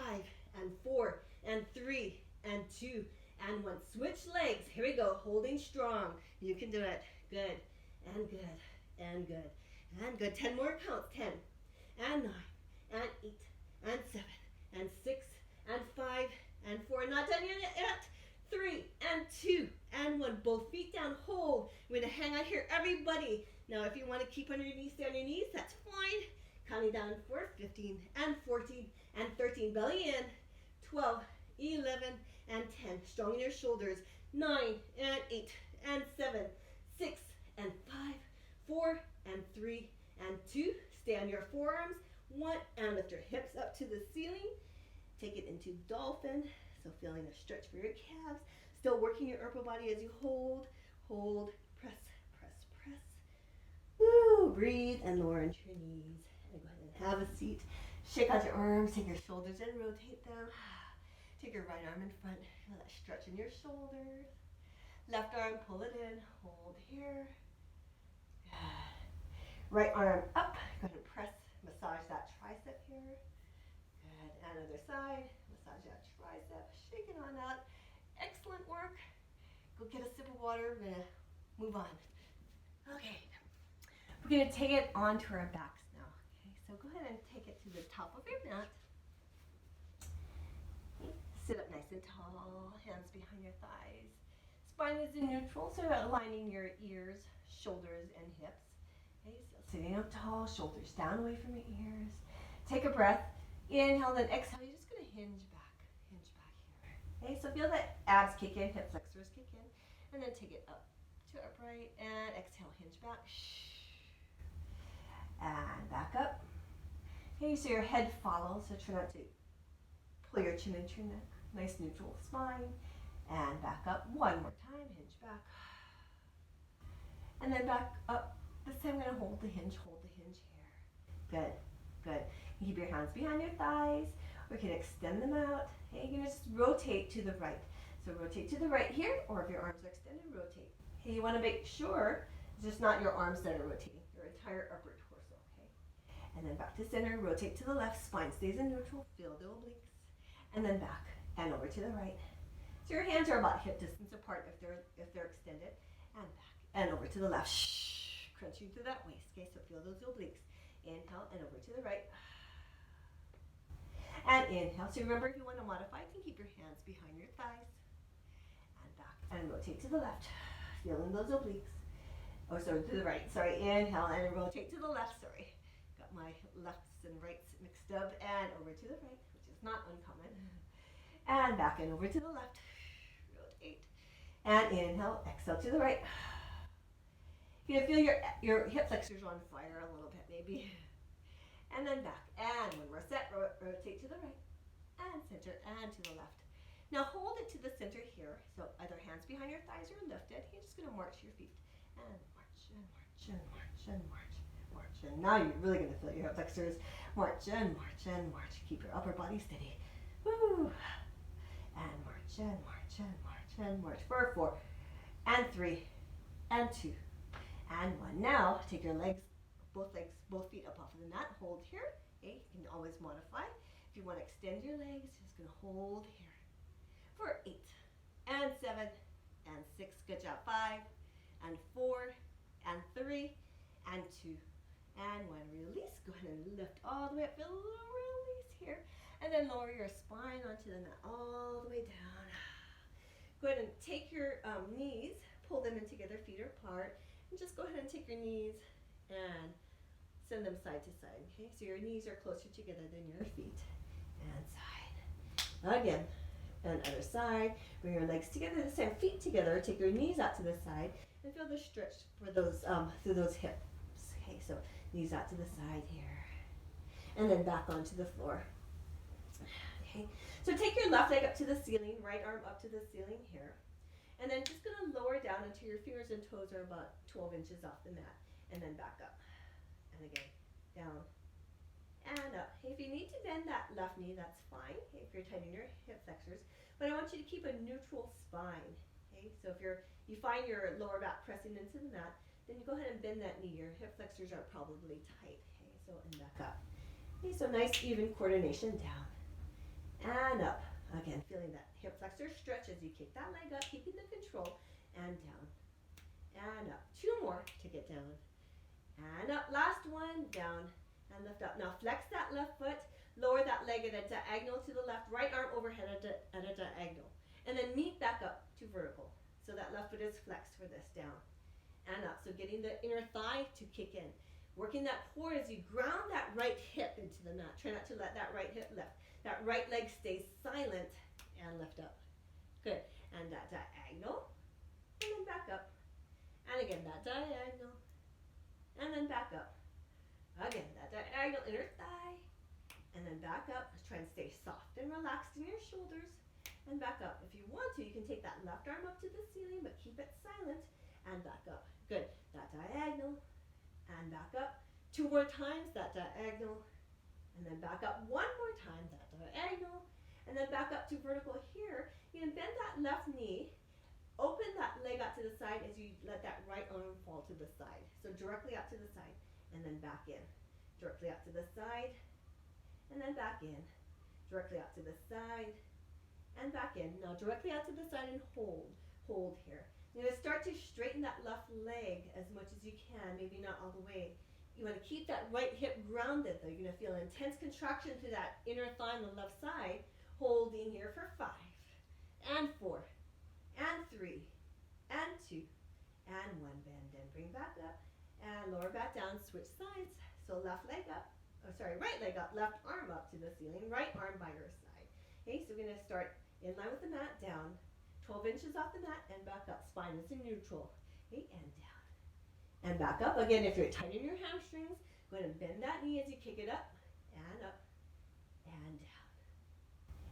and 4, and 3, and 2, and 1. Switch legs. Here we go. Holding strong. You can do it. Good. And good. And good. And good. 10 more counts. 10, and 9, and 8, and 7, and 6, and 5, and 4. Not done yet. 3, and 2, and 1. Both feet down. Hold. We're going to hang out here, everybody. Now, if you want to keep on your knees, stay on your knees. That's fine. Counting down for 15, and 14, and 13. Belly in. 12, 11, and 10. Strong in your shoulders. 9, and 8, and 7, 6, and 5, 4, and 3, and 2. Stay on your forearms. 1, and lift your hips up to the ceiling. Take it into dolphin. So feeling a stretch for your calves. Still working your upper body as you hold, press, press, press. Woo! Breathe and lower into your knees. And go ahead and have a seat. Shake out your arms, take your shoulders and rotate them. Take your right arm in front. Feel that stretch in your shoulders. Left arm, pull it in. Hold here. Right arm up. Go ahead and press, massage that tricep here. Good. And other side. Massage that tricep. Shake it on out. Excellent work. Go get a sip of water. We're going to move on. Okay. We're going to take it onto our backs now. Okay. So go ahead and take it to the top of your mat. Okay. Sit up nice and tall. Hands behind your thighs. Spine is in neutral, so aligning your ears, shoulders, and hips. Okay. So sitting up tall, shoulders down away from your ears. Take a breath. Inhale, then exhale. You're just going to hinge back here. Okay, so feel that abs kick in, hip flexors kick in, and then take it up to upright, and exhale, hinge back. And back up. Okay, so your head follows, so try not to pull your chin into your neck. Nice neutral spine. And back up. One more time, hinge back. And then back up. This time I'm going to hold the hinge here. Good, good. You keep your hands behind your thighs, or you can extend them out. Okay, you're going to just rotate to the right. So rotate to the right here, or if your arms are extended, rotate. Okay, you want to make sure it's just not your arms that are rotating, your entire upper torso, okay? And then back to center, rotate to the left, spine stays in neutral, feel the obliques, and then back and over to the right. So your hands are about hip distance apart if they're extended, and back and over to the left. Crunching through that waist, okay? So feel those obliques. Inhale and over to the right. And inhale. So remember, if you want to modify, you can keep your hands behind your thighs. And back. And rotate to the left. Feeling those obliques. Oh, sorry, to the right. Sorry, inhale and rotate to the left. Sorry. Got my lefts and rights mixed up. And over to the right, which is not uncommon. And back and over to the left. Rotate. And inhale, exhale to the right. You can feel your hip flexors on fire a little bit maybe. And then back. And when we're set, rotate to the right and center and to the left. Now hold it to the center here. So either hands behind your thighs or lifted. You're just going to march your feet. And march and march and march and march. March. And now you're really going to feel your hip flexors. March and march and march. Keep your upper body steady. Woo. And march and march and march and march. For 4 and 3 and 2 and 1. Now take your legs, both feet up off of the mat. Hold here. Okay, you can always modify. If you want to extend your legs, just going to hold here. For 8 and 7 and 6. Good job. 5 and 4 and 3 and 2 and 1. Release. Go ahead and lift all the way up. Feel a little release here. And then lower your spine onto the mat all the way down. Go ahead and take your knees, pull them in together, feet are apart, and just go ahead and take your knees and send them side to side. Okay, so your knees are closer together than your feet. And side. Again. And other side. Bring your legs together, the same feet together. Take your knees out to the side and feel the stretch for those through those hips. Okay, so knees out to the side here, and then back onto the floor. Okay, so take your left leg up to the ceiling, right arm up to the ceiling here, and then just gonna lower down until your fingers and toes are about 12 inches off the mat, and then back up, and again down. And up. Hey, if you need to bend that left knee, that's fine. Okay, if you're tightening your hip flexors, but I want you to keep a neutral spine. Okay, so if you find your lower back pressing into the mat, then you go ahead and bend that knee. Your hip flexors are probably tight. Okay, so and back up. Okay, so nice even coordination down and up. Again, feeling that hip flexor stretch as you kick that leg up, keeping the control, and down and up. 2 more to get down and up. Last one, down. And lift up. Now flex that left foot, lower that leg at a diagonal to the left, right arm overhead at a diagonal. And then meet back up to vertical. So that left foot is flexed for this, down and up. So getting the inner thigh to kick in. Working that core as you ground that right hip into the mat. Try not to let that right hip lift. That right leg stays silent and lift up. Good. And that diagonal. And then back up. And again, that diagonal. And then back up. Again, that diagonal inner thigh, and then back up. Try and stay soft and relaxed in your shoulders, and back up. If you want to, you can take that left arm up to the ceiling, but keep it silent, and back up. Good. That diagonal, and back up. 2 more times, that diagonal, and then back up 1 more time, that diagonal, and then back up to vertical here. You can bend that left knee, open that leg out to the side as you let that right arm fall to the side. So directly out to the side. And then back in, directly out to the side, and then back in, directly out to the side, and back in. Now directly out to the side and hold here. You're going to start to straighten that left leg as much as you can, maybe not all the way. You want to keep that right hip grounded though. You're going to feel an intense contraction through that inner thigh on the left side, holding here for 5, and 4, and 3, and 2, and 1. Bend and bring back up. And lower back down, switch sides. So left leg up, right leg up, left arm up to the ceiling, right arm by your side. Okay, so we're going to start in line with the mat, down, 12 inches off the mat, and back up. Spine is in neutral. Okay, and down. And back up. Again, if you're tightening your hamstrings, go ahead and bend that knee as you kick it up, and down.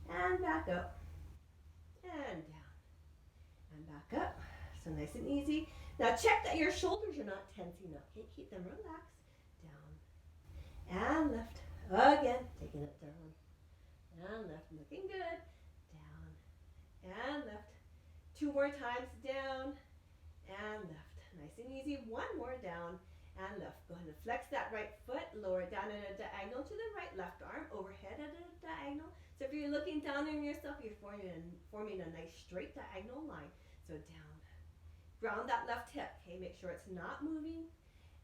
And back up, and down. And back up. So nice and easy. Now check that your shoulders are not tensing up. Okay, keep them relaxed. Down and lift. Again, taking it down and lift. Looking good. Down and lift. 2 more times. Down and lift. Nice and easy. 1 more down and lift. Go ahead and flex that right foot. Lower it down at a diagonal to the right. Left arm overhead at a diagonal. So if you're looking down on yourself, you're forming a nice straight diagonal line. So down. Ground that left hip. Okay, make sure it's not moving.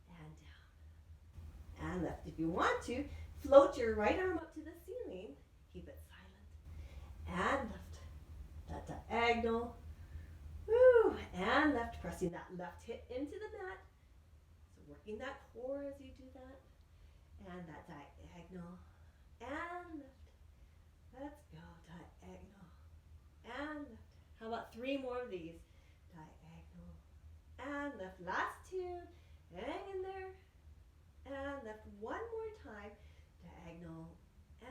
And down. And lift. If you want to, float your right arm up to the ceiling. Keep it silent. And lift. That diagonal. Woo. And lift. Pressing that left hip into the mat. So working that core as you do that. And that diagonal. And lift. Let's go. Diagonal. And lift. How about 3 more of these? And lift. Last 2. hang in there, and lift one more time, diagonal,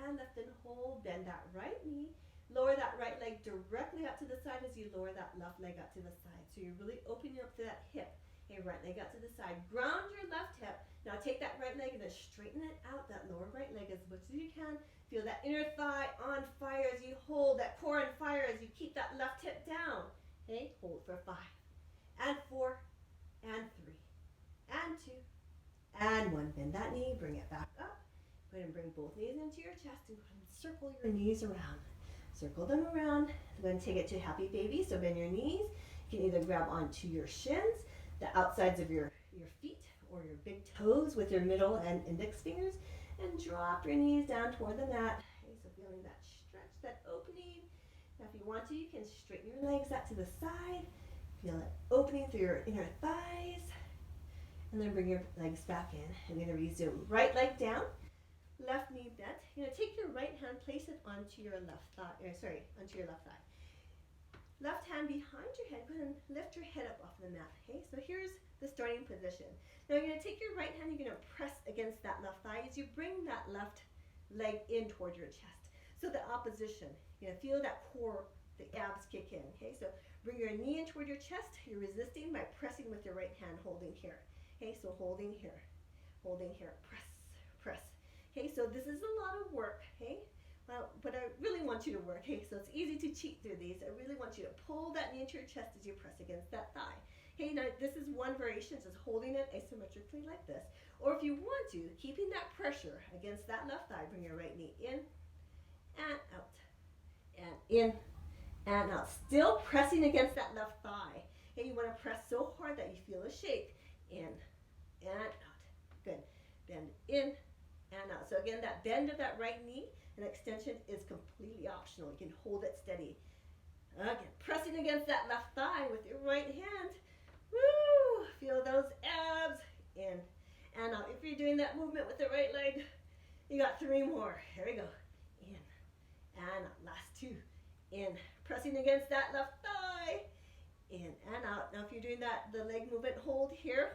and lift and hold, bend that right knee, lower that right leg directly up to the side as you lower that left leg up to the side. So you're really opening up to that hip. Okay, right leg up to the side, ground your left hip. Now take that right leg and then straighten it out, that lower right leg as much as you can. Feel that inner thigh on fire as you hold, that core on fire as you keep that left hip down. Okay, hold for 5, and 4, and 3, and 2, and 1. Bend that knee, bring it back up. Go ahead and bring both knees into your chest and go ahead and circle your knees around. Circle them around. I'm going to take it to happy baby. So bend your knees. You can either grab onto your shins, the outsides of your feet, or your big toes with your middle and index fingers, and drop your knees down toward the mat. Okay, so feeling that stretch, that opening. Now if you want to, you can straighten your legs out to the side. Feel it opening through your inner thighs. And then bring your legs back in. I'm going to resume. Right leg down, left knee bent. You're going to take your right hand, place it onto your left thigh, onto your left thigh. Left hand behind your head, go ahead and lift your head up off the mat. Okay, so here's the starting position. Now you're going to take your right hand, you're going to press against that left thigh as you bring that left leg in toward your chest. So the opposition, you're going to feel that core, the abs kick in. Okay, so bring your knee in toward your chest. You're resisting by pressing with your right hand, holding here. Okay, so holding here, press, press. Okay, so this is a lot of work, okay? But I really want you to work, okay? So it's easy to cheat through these. I really want you to pull that knee into your chest as you press against that thigh. Okay, now this is one variation, just holding it asymmetrically like this. Or if you want to, keeping that pressure against that left thigh, bring your right knee in and out, and in and out. Still pressing against that left thigh. Okay, you want to press so hard that you feel a shake. In and out. Good. Bend in and out. So again, that bend of that right knee and extension is completely optional. You can hold it steady. Again, pressing against that left thigh with your right hand. Woo! Feel those abs. In and out. If you're doing that movement with the right leg, you got 3 more. Here we go. In and out. Last 2. In. Pressing against that left thigh. In and out. Now if you're doing that, the leg movement, hold here,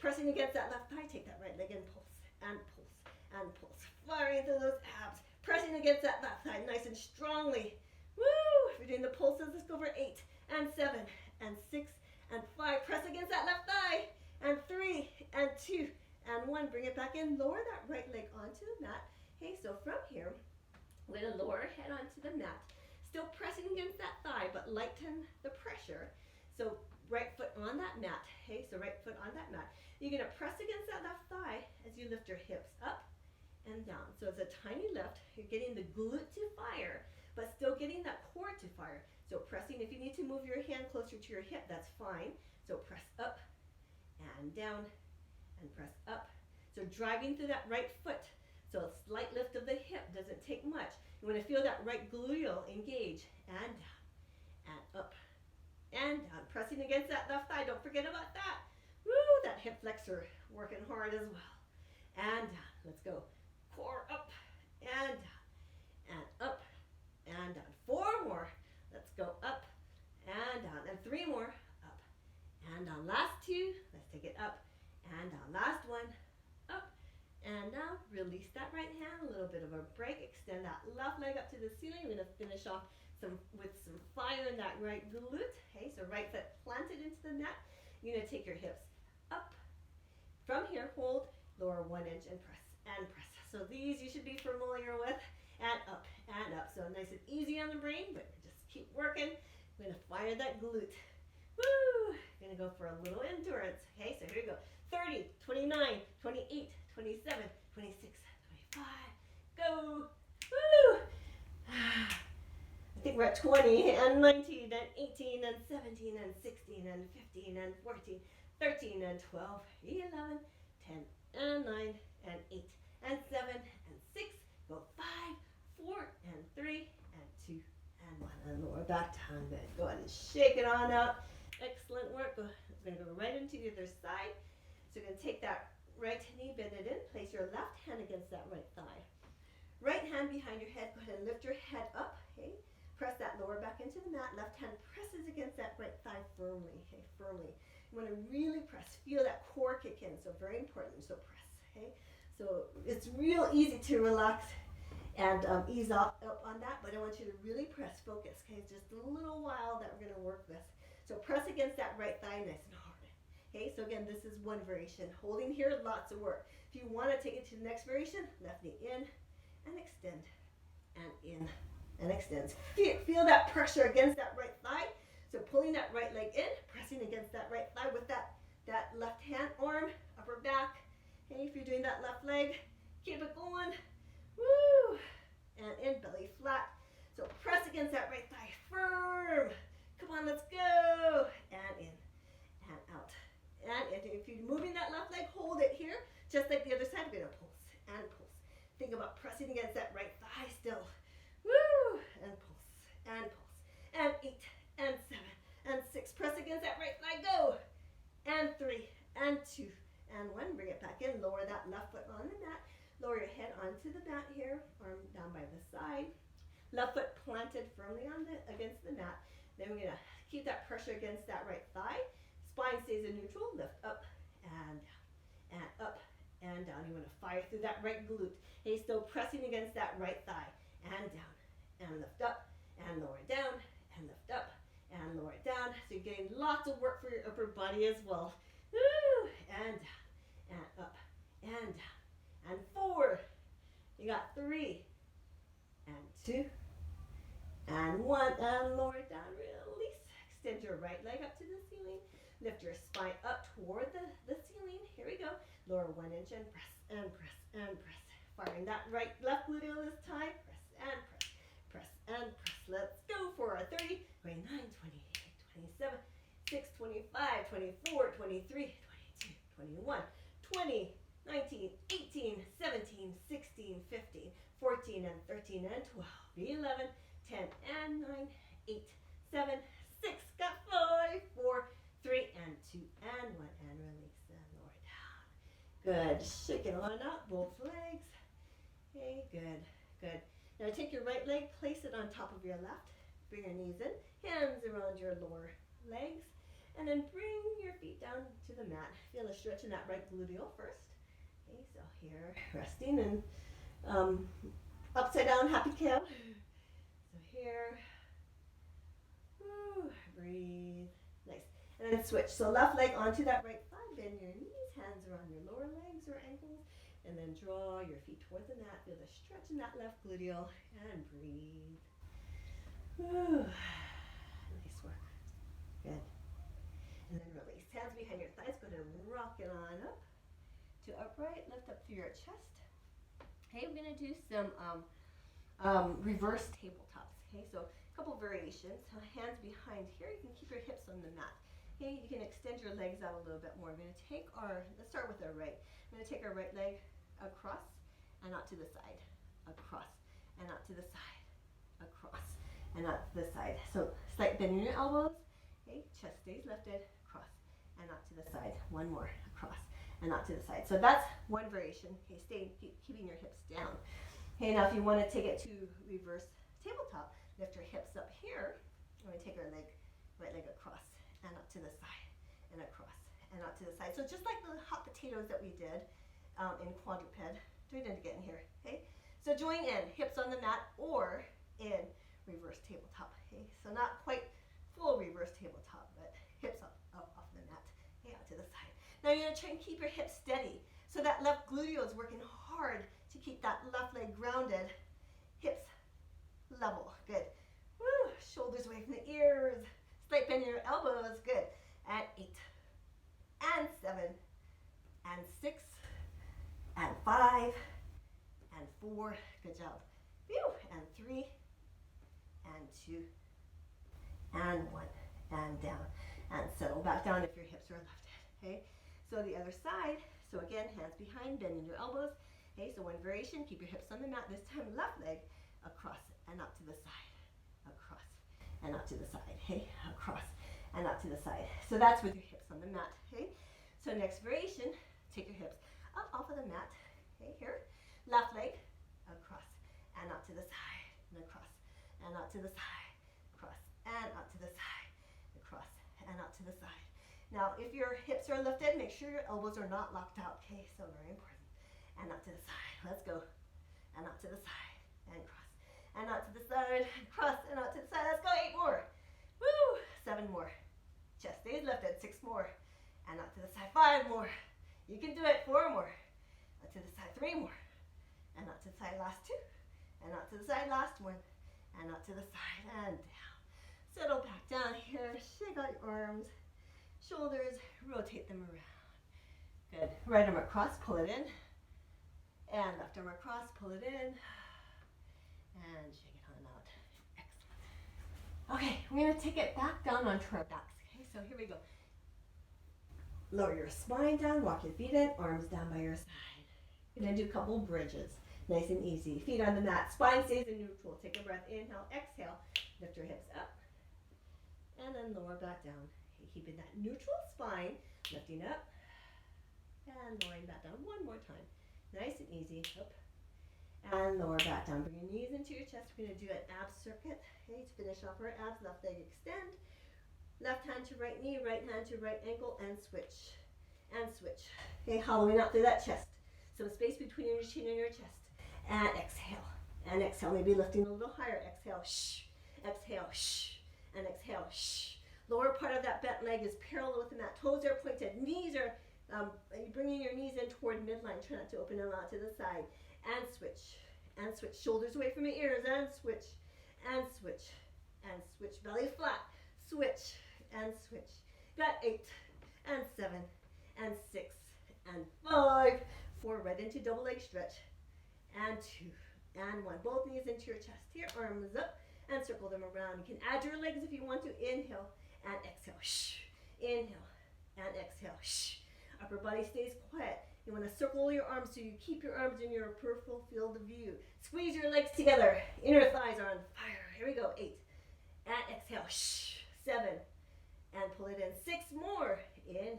pressing against that left thigh, take that right leg and pulse, and pulse, and pulse, firing through those abs, pressing against that left thigh, nice and strongly. Woo! If you're doing the pulses, let's go for 8, and 7, and 6, and 5, press against that left thigh, and 3, and 2, and 1, bring it back in, lower that right leg onto the mat. Okay, so from here, we're going to lower our head onto the mat. Still pressing against that thigh, but lighten the pressure. So right foot on that mat. Okay, so right foot on that mat. You're going to press against that left thigh as you lift your hips up and down. So it's a tiny lift. You're getting the glute to fire, but still getting that core to fire. So pressing, if you need to move your hand closer to your hip, that's fine. So press up and down and press up. So driving through that right foot. So a slight lift of the hip doesn't take much. You want to feel that right gluteal engage, and down, and up, and down. Pressing against that left thigh, don't forget about that. Woo, that hip flexor working hard as well. And down, let's go. Core up, and down, and up, and down. 4 more, let's go up, and down. And 3 more, up, and down. Last 2, let's take it up, and down. Last 1, up. And now release that right hand, a little bit of a break. Extend that left leg up to the ceiling. We're going to finish off with some fire in that right glute. Okay, so right foot planted into the mat. You're going to take your hips up. From here, hold, lower 1 inch and press, and press. So these you should be familiar with. And up, and up. So nice and easy on the brain, but just keep working. We're going to fire that glute. Woo! Going to go for a little endurance. Okay, so here we go. 30, 29, 28, 27, 26, 25, go, woo! I think we're at 20, and 19, and 18, and 17, and 16, and 15, and 14, 13, and 12, 11, 10, and 9, and 8, and 7, and 6, go 5, 4, and 3, and 2, and 1, and lower back down. Good. Go ahead and shake it on out. Excellent work. We're going to go right into the other side. So you're going to take that right knee, bend it in, place your left hand against that right thigh. Right hand behind your head, go ahead and lift your head up, okay? Press that lower back into the mat. Left hand presses against that right thigh firmly, okay, firmly. You want to really press. Feel that core kick in. So very important. So press. Okay. So it's real easy to relax and ease up on that, but I want you to really press, focus. Okay, it's just a little while that we're going to work this. So press against that right thigh nice and hard. Okay, so again, this is one variation. Holding here, lots of work. If you want to take it to the next variation, left knee in and extend and in and extend. Feel that pressure against that right thigh. So pulling that right leg in, pressing against that right thigh with that left hand arm, upper back. Okay, if you're doing that left leg, keep it going. Woo! And in, belly flat. So press against that right thigh, firm. Come on, let's go. And in, and out. And if you're moving that left leg, hold it here. Just like the other side, we're gonna pulse and pulse. Think about pressing against that right thigh still. Woo! And pulse, and pulse. And 8, and 7, and 6. Press against that right thigh, go. And 3, and 2, and 1. Bring it back in, lower that left foot on the mat. Lower your head onto the mat here, arm down by the side. Left foot planted firmly against the mat. Then we're going to keep that pressure against that right thigh. Spine stays in neutral. Lift up and down, and up and down. You want to fire through that right glute. Hey, still pressing against that right thigh. And down, and lift up, and lower it down, and lift up, and lower it down. So you're getting lots of work for your upper body as well. Woo! And down, and up, and down. And 4, you got 3, and 2, and 1, and lower it down, release. Extend your right leg up to the ceiling. Lift your spine up toward the ceiling. Here we go. Lower 1 inch and press, and press, and press. Firing that left gluteal this time. Press, and press, press, and press. Let's go for a 30, 29, 28, 27, 6, 25, 24, 23, 22, 21, 20, 19, 18, 17, 16, 15, 14, and 13, and 12, 11, 10, and 9, 8, 7, 6, got 5, 4, 3, and 2, and 1, and release, and lower down. Good, shake it on up, both legs. Okay, good, good. Now take your right leg, place it on top of your left, bring your knees in, hands around your lower legs, and then bring your feet down to the mat. Feel a stretch in that right gluteal first. Okay, so here, resting and upside down happy cow. So here, woo, breathe, nice. And then switch. So left leg onto that right thigh, bend your knees, hands around your lower legs or ankles, and then draw your feet toward the mat. Feel the stretch in that left gluteal, and breathe. Woo, nice work, good. And then release, hands behind your thighs, go ahead and rock it on up to upright, lift up through your chest. Okay, we're going to do some reverse tabletops. Okay, so a couple variations. Hands behind here, you can keep your hips on the mat. Okay, you can extend your legs out a little bit more. We're going to take let's start with our right. I'm going to take our right leg across and out to the side, across and out to the side, across and out to the side. So slight bend in your elbows. Okay, chest stays lifted, across and out to the side. One more, across and out to the side. So that's one variation. Okay, keeping your hips down. Okay, now if you want to take it to reverse tabletop, lift your hips up here. We're going to take our right leg across and up to the side and across and out to the side. So just like the hot potatoes that we did in quadruped, join in to get in here. Okay, so join in, hips on the mat or in reverse tabletop. Okay, so not quite full reverse tabletop, but hips up off the mat. Okay, out to the side. Now you're going to try and keep your hips steady. So that left gluteal is working hard to keep that left leg grounded. Hips level. Good. Woo. Shoulders away from the ears. Slight bend in your elbows. Good. And 8. And 7. And 6. And 5. And 4. Good job. Phew. And 3. And 2. And 1. And down. And settle back down if your hips are lifted. Okay. So the other side, so again, hands behind, bending your elbows. Okay, so one variation, keep your hips on the mat. This time, left leg across and out to the side. Across and out to the side. Okay, across and out to the side. So that's with your hips on the mat. Okay, so next variation, take your hips up off of the mat. Okay, here, left leg across and out to the side. And across and out to the side. Across and out to the side. Across and out to the side. Now, if your hips are lifted, make sure your elbows are not locked out. Okay, so very important. And out to the side. Let's go. And out to the side. And cross. And out to the side. Cross. And out to the side. Let's go. 8 more. Woo! 7 more. Chest stays lifted. 6 more. And out to the side. 5 more. You can do it. 4 more. Out to the side. 3 more. And out to the side. Last 2. And out to the side. Last 1. And out to the side. And down. Settle back down here. Shake out your arms. Shoulders. Rotate them around. Good. Right arm across. Pull it in. And left arm across. Pull it in. And shake it on out. Excellent. Okay, we're going to take it back down onto our backs. Okay, so here we go. Lower your spine down, walk your feet in, arms down by your side. You're going to do a couple bridges. Nice and easy. Feet on the mat, spine stays in neutral. Take a breath, inhale, exhale. Lift your hips up. And then lower back down. Keeping that neutral spine, lifting up. And lowering back down one more time. Nice and easy. Up. And lower back down. Bring your knees into your chest. We're going to do an ab circuit. Okay, to finish off our abs, left leg extend. Left hand to right knee, right hand to right ankle, and switch. And switch. Okay, hollowing out through that chest. Some space between your chin and your chest. And exhale. And exhale. Maybe lifting a little higher. Exhale. Shh. Exhale. Shh. And exhale. Shh. Lower part of that bent leg is parallel with the mat. Toes are pointed. Knees are, bringing your knees in toward midline. Try not to open them out to the side. And switch. And switch. Shoulders away from your ears. And switch. And switch. And switch. Belly flat. Switch. And switch. Got 8. And 7. And 6. And 5. 4. Right into double leg stretch. And 2. And 1. Both knees into your chest. Here. Arms up. And circle them around. You can add your legs if you want to. Inhale. And exhale. Shh. Inhale. And exhale. Shh. Upper body stays quiet. You want to circle your arms so you keep your arms in your peripheral field of view. Squeeze your legs together. Inner thighs are on fire. Here we go. 8. And exhale. Shh. 7. And pull it in. 6 more. Inhale.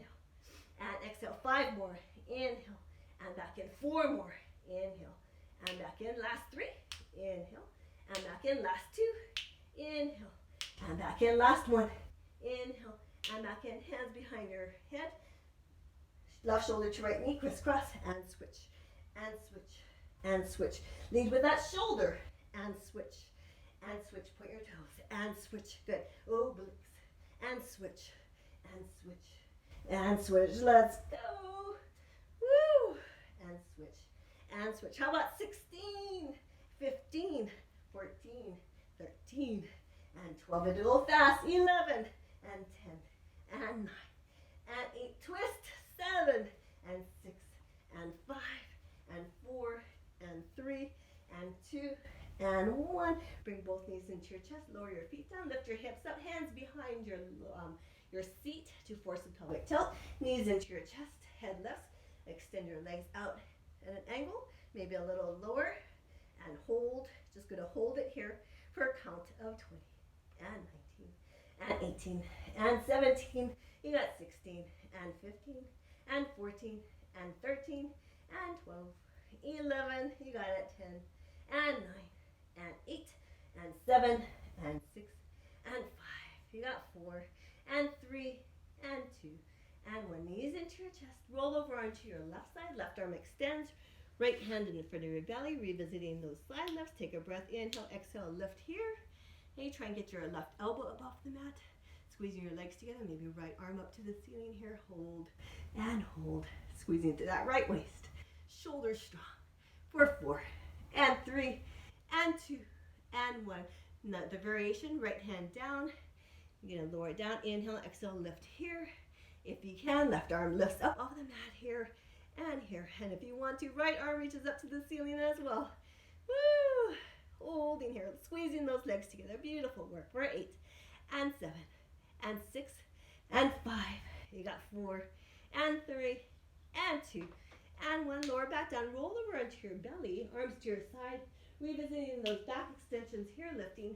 And exhale. 5 more. Inhale. And back in. 4 more. Inhale. And back in. Last 3. Inhale. And back in. Last 2. Inhale. And back in. Last 1. Inhale. And back in. Hands behind your head. Left shoulder to right knee. Crisscross. And switch. And switch. And switch. Lead with that shoulder. And switch. And switch. Point your toes. And switch. Good. Obliques. And switch. And switch. And switch. Let's go. Woo. And switch. And switch. How about 16, 15, 14, 13, and 12. And do a little fast. 11, and 10, and 9, and 8. Twist. 7, and 6, and 5, and 4, and 3, and 2, and 1. Bring both knees into your chest. Lower your feet down. Lift your hips up. Hands behind your seat to force a pelvic tilt. Knees into your chest. Head lifts. Extend your legs out at an angle. Maybe a little lower. And hold. Just going to hold it here for a count of 20, and 19, and 18, and 17. You got 16, and 15, and 14, and 13, and 12, 11, you got it, 10, and 9, and 8, and 7, and 6, and 5, you got 4, and 3, and 2, and 1. Knees into your chest, roll over onto your left side, left arm extends, right hand in front of your belly, revisiting those side lifts. Take a breath, inhale, exhale, lift here. Now you try and get your left elbow up off the mat. Squeezing your legs together, maybe right arm up to the ceiling here. Hold and hold. Squeezing into that right waist. Shoulders strong. For 4, and 3, and 2, and 1. Now the variation, right hand down. You're going to lower it down. Inhale, exhale, lift here. If you can, left arm lifts up off the mat here and here. And if you want to, right arm reaches up to the ceiling as well. Woo! Holding here, squeezing those legs together. Beautiful work. For 8, and 7, and 6, and 5. You got 4, and 3, and 2, and 1. Lower back down. Roll over onto your belly, arms to your side. Revisiting those back extensions here, lifting,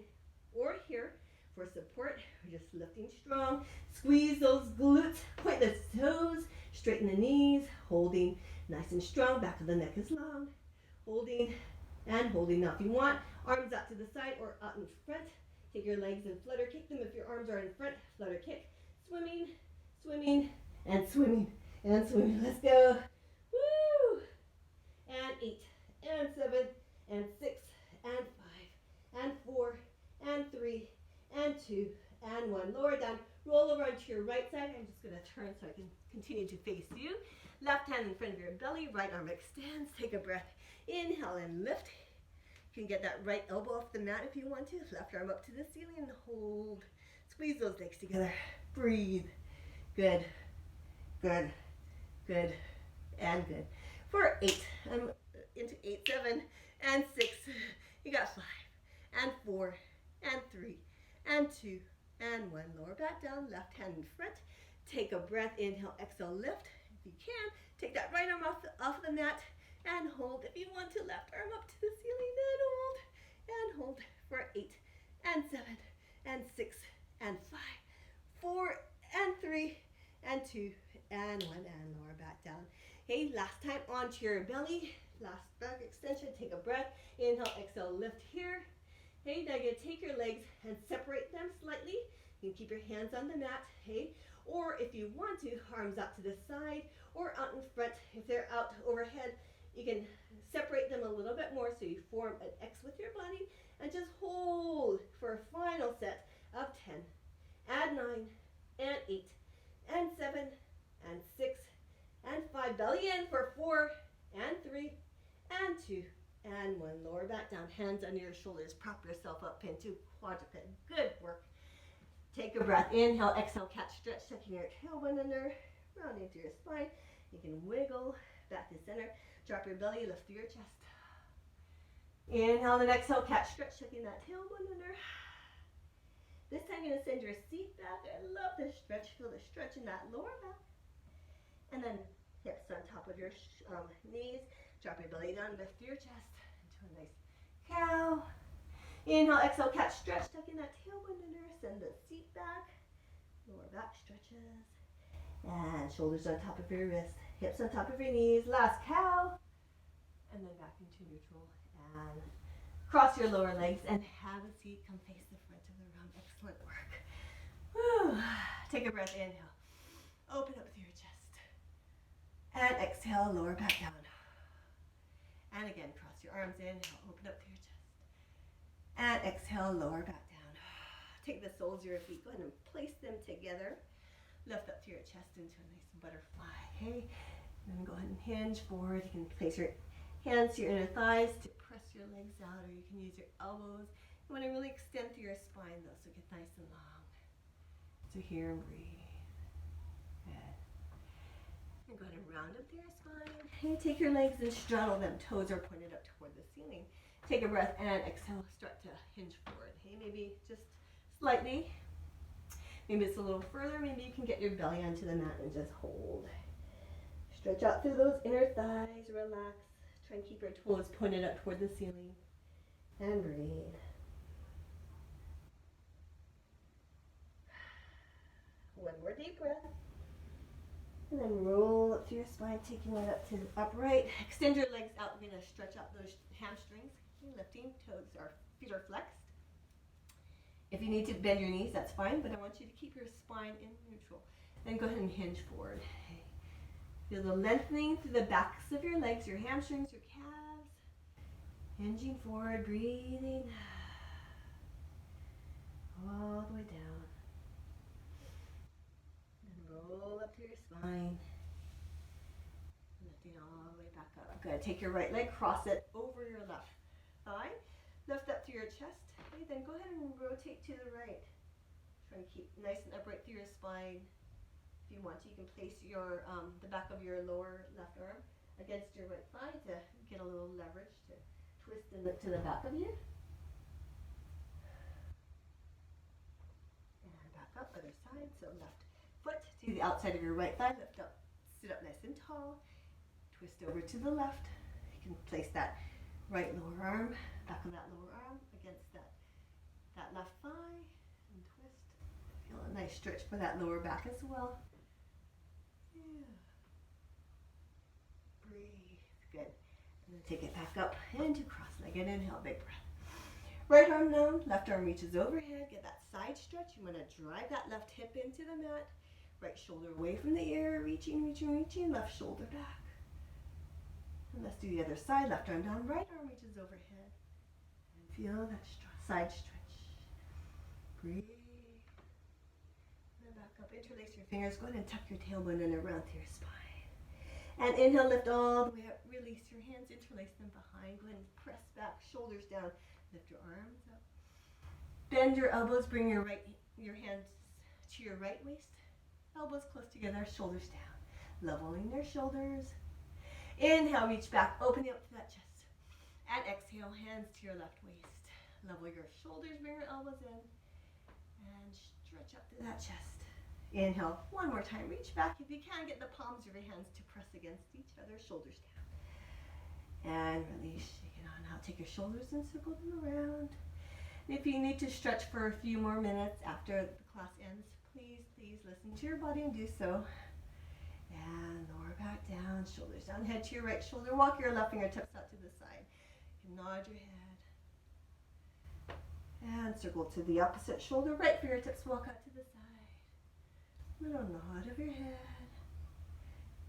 or here for support. We're just lifting strong. Squeeze those glutes. Point the toes. Straighten the knees. Holding nice and strong. Back of the neck is long. Holding and holding. Now if you want, arms out to the side or out in front. Take your legs and flutter kick them. If your arms are in front, flutter kick. Swimming, Swimming and swimming and swimming. Let's go. Woo! And 8 and 7 and 6 and 5 and 4 and 3 and 2 and 1. Lower down. Roll over onto your right side. I'm just going to turn so I can continue to face you. Left hand in front of your belly. Right arm extends. Take a breath. Inhale and lift. You can get that right elbow off the mat if you want to. Left arm up to the ceiling and hold. Squeeze those legs together. Breathe. Good. Good. Good. And good. For 8. I'm into 8, 7, and 6. You got 5, and 4, and 3, and 2, and 1. Lower back down. Left hand in front. Take a breath. Inhale, exhale, lift. If you can, take that right arm off the mat and hold. If you want to, left arm up to the ceiling and hold. And hold for 8, and 7, and 6, and 5, 4, and 3, and 2, and 1. And lower back down. Okay, last time onto your belly. Last back extension. Take a breath. Inhale, exhale, lift here. Okay, now you're going to take your legs and separate them slightly. You can keep your hands on the mat. Okay, or if you want to, arms out to the side or out in front. If they're out overhead, you can separate them a little bit more so you form an X with your body and just hold for a final set of 10 and 9 and 8 and 7 and 6 and 5. Belly in for 4 and 3 and 2 and 1. Lower back down. Hands under your shoulders. Prop yourself up into quadruped. Good work. Take a breath. Inhale, exhale, catch, stretch, tucking your tailbone under, rounding through your spine. You can wiggle back to center. Drop your belly, lift through your chest. Inhale and exhale, catch, stretch, tucking that tailbone under. This time you're going to send your seat back. I love this stretch. Feel the stretch in that lower back. And then hips on top of your knees. Drop your belly down, lift through your chest into a nice cow. Inhale, exhale, catch, stretch, tucking that tailbone under. Send the seat back. Lower back stretches. And shoulders on top of your wrists. Hips on top of your knees. Last cow. And then back into neutral. And cross your lower legs and have a seat. Come face the front of the room. Excellent work. Whew. Take a breath. Inhale. Open up through your chest. And exhale, lower back down. And again, cross your arms. Inhale, open up through your chest. And exhale, lower back down. Take the soles of your feet. Go ahead and place them together. Lift up through your chest into a nice butterfly. Okay? And then go ahead and hinge forward. You can place your hands to your inner thighs to press your legs out, or you can use your elbows. You want to really extend through your spine though, so it gets nice and long. So here and breathe. Good. And go ahead and round up through your spine. Okay, take your legs and straddle them. Toes are pointed up toward the ceiling. Take a breath and exhale. Start to hinge forward. Okay, maybe just slightly. Maybe it's a little further. Maybe you can get your belly onto the mat and just hold. Stretch out through those inner thighs. Relax. Try and keep your toes pointed up toward the ceiling. And breathe. One more deep breath. And then roll up through your spine, taking it up to the upright. Extend your legs out. We're going to stretch out those hamstrings. Lifting, toes, our feet are flexed. If you need to bend your knees, that's fine, but I want you to keep your spine in neutral. Then go ahead and hinge forward. Feel the lengthening through the backs of your legs, your hamstrings, your calves. Hinging forward, breathing. All the way down. And roll up through your spine. Lifting all the way back up. Good. Take your right leg, cross it over your left thigh. Lift up through your chest. Okay, then go ahead and rotate to the right. Try and keep nice and upright through your spine. If you want to, you can place your the back of your lower left arm against your right thigh to get a little leverage to twist to the back of you. And back up, other side. So left foot to the outside of your right thigh. Lift up, sit up nice and tall. Twist over to the left. You can place that right lower arm, back of that lower arm against that left thigh and twist. Feel a nice stretch for that lower back as well. Yeah. Breathe. Good. And then take it back up into cross-legged. Inhale, big breath. Right arm down, left arm reaches overhead. Get that side stretch. You want to drive that left hip into the mat. Right shoulder away from the ear, reaching, reaching, reaching, left shoulder back. And let's do the other side, left arm down, right arm reaches overhead. And feel that side stretch. Breathe. And then back up, interlace your fingers, go ahead and tuck your tailbone in around to your spine. And inhale, lift all the way up, release your hands, interlace them behind, go ahead and press back, shoulders down, lift your arms up. Bend your elbows, bring your hands to your right waist, elbows close together, shoulders down. Leveling your shoulders. Inhale, reach back, opening up to that chest. And exhale, hands to your left waist. Level your shoulders, bring your elbows in. And stretch up to that chest. Inhale, one more time, reach back. If you can, get the palms of your hands to press against each other, shoulders down. And release, shake it on out. Take your shoulders and circle them around. And if you need to stretch for a few more minutes after the class ends, please listen to your body and do so. And lower back down, shoulders down, head to your right shoulder. Walk your left fingertips out to the side. You can nod your head. And circle to the opposite shoulder. Right fingertips walk out to the side. Little nod of your head.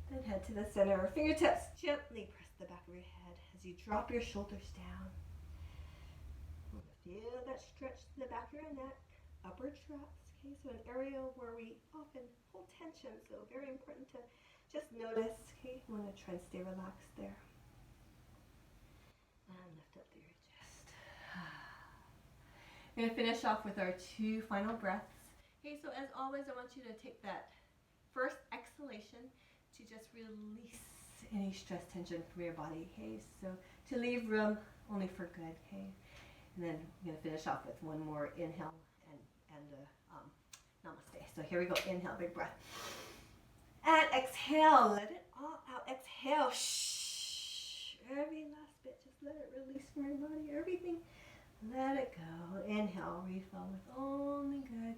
Then head to the center. Fingertips gently press the back of your head as you drop your shoulders down. Feel that stretch to the back of your neck, upper traps. Okay, so an area where we often hold tension, so very important to just notice. Okay, you want to try and stay relaxed there. And lift up through your chest. We're going to finish off with our 2 final breaths. Okay, so as always, I want you to take that first exhalation to just release any stress tension from your body. Okay, so to leave room only for good. Okay, and then we're going to finish off with one more inhale and namaste. So here we go. Inhale, big breath. And exhale. Let it all out. Exhale. Shh. Every last bit. Just let it release from your body. Everything. Let it go. Inhale. Refill with only good.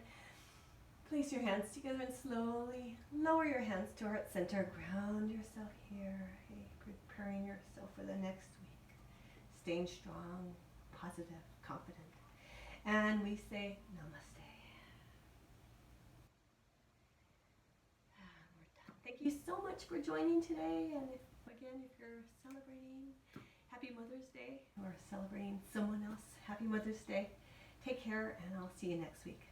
Place your hands together and slowly lower your hands to heart center. Ground yourself here. Okay, preparing yourself for the next week. Staying strong, positive, confident. And we say namaste. Thank you so much for joining today. And if you're celebrating Happy Mother's Day or celebrating someone else, Happy Mother's Day. Take care, and I'll see you next week.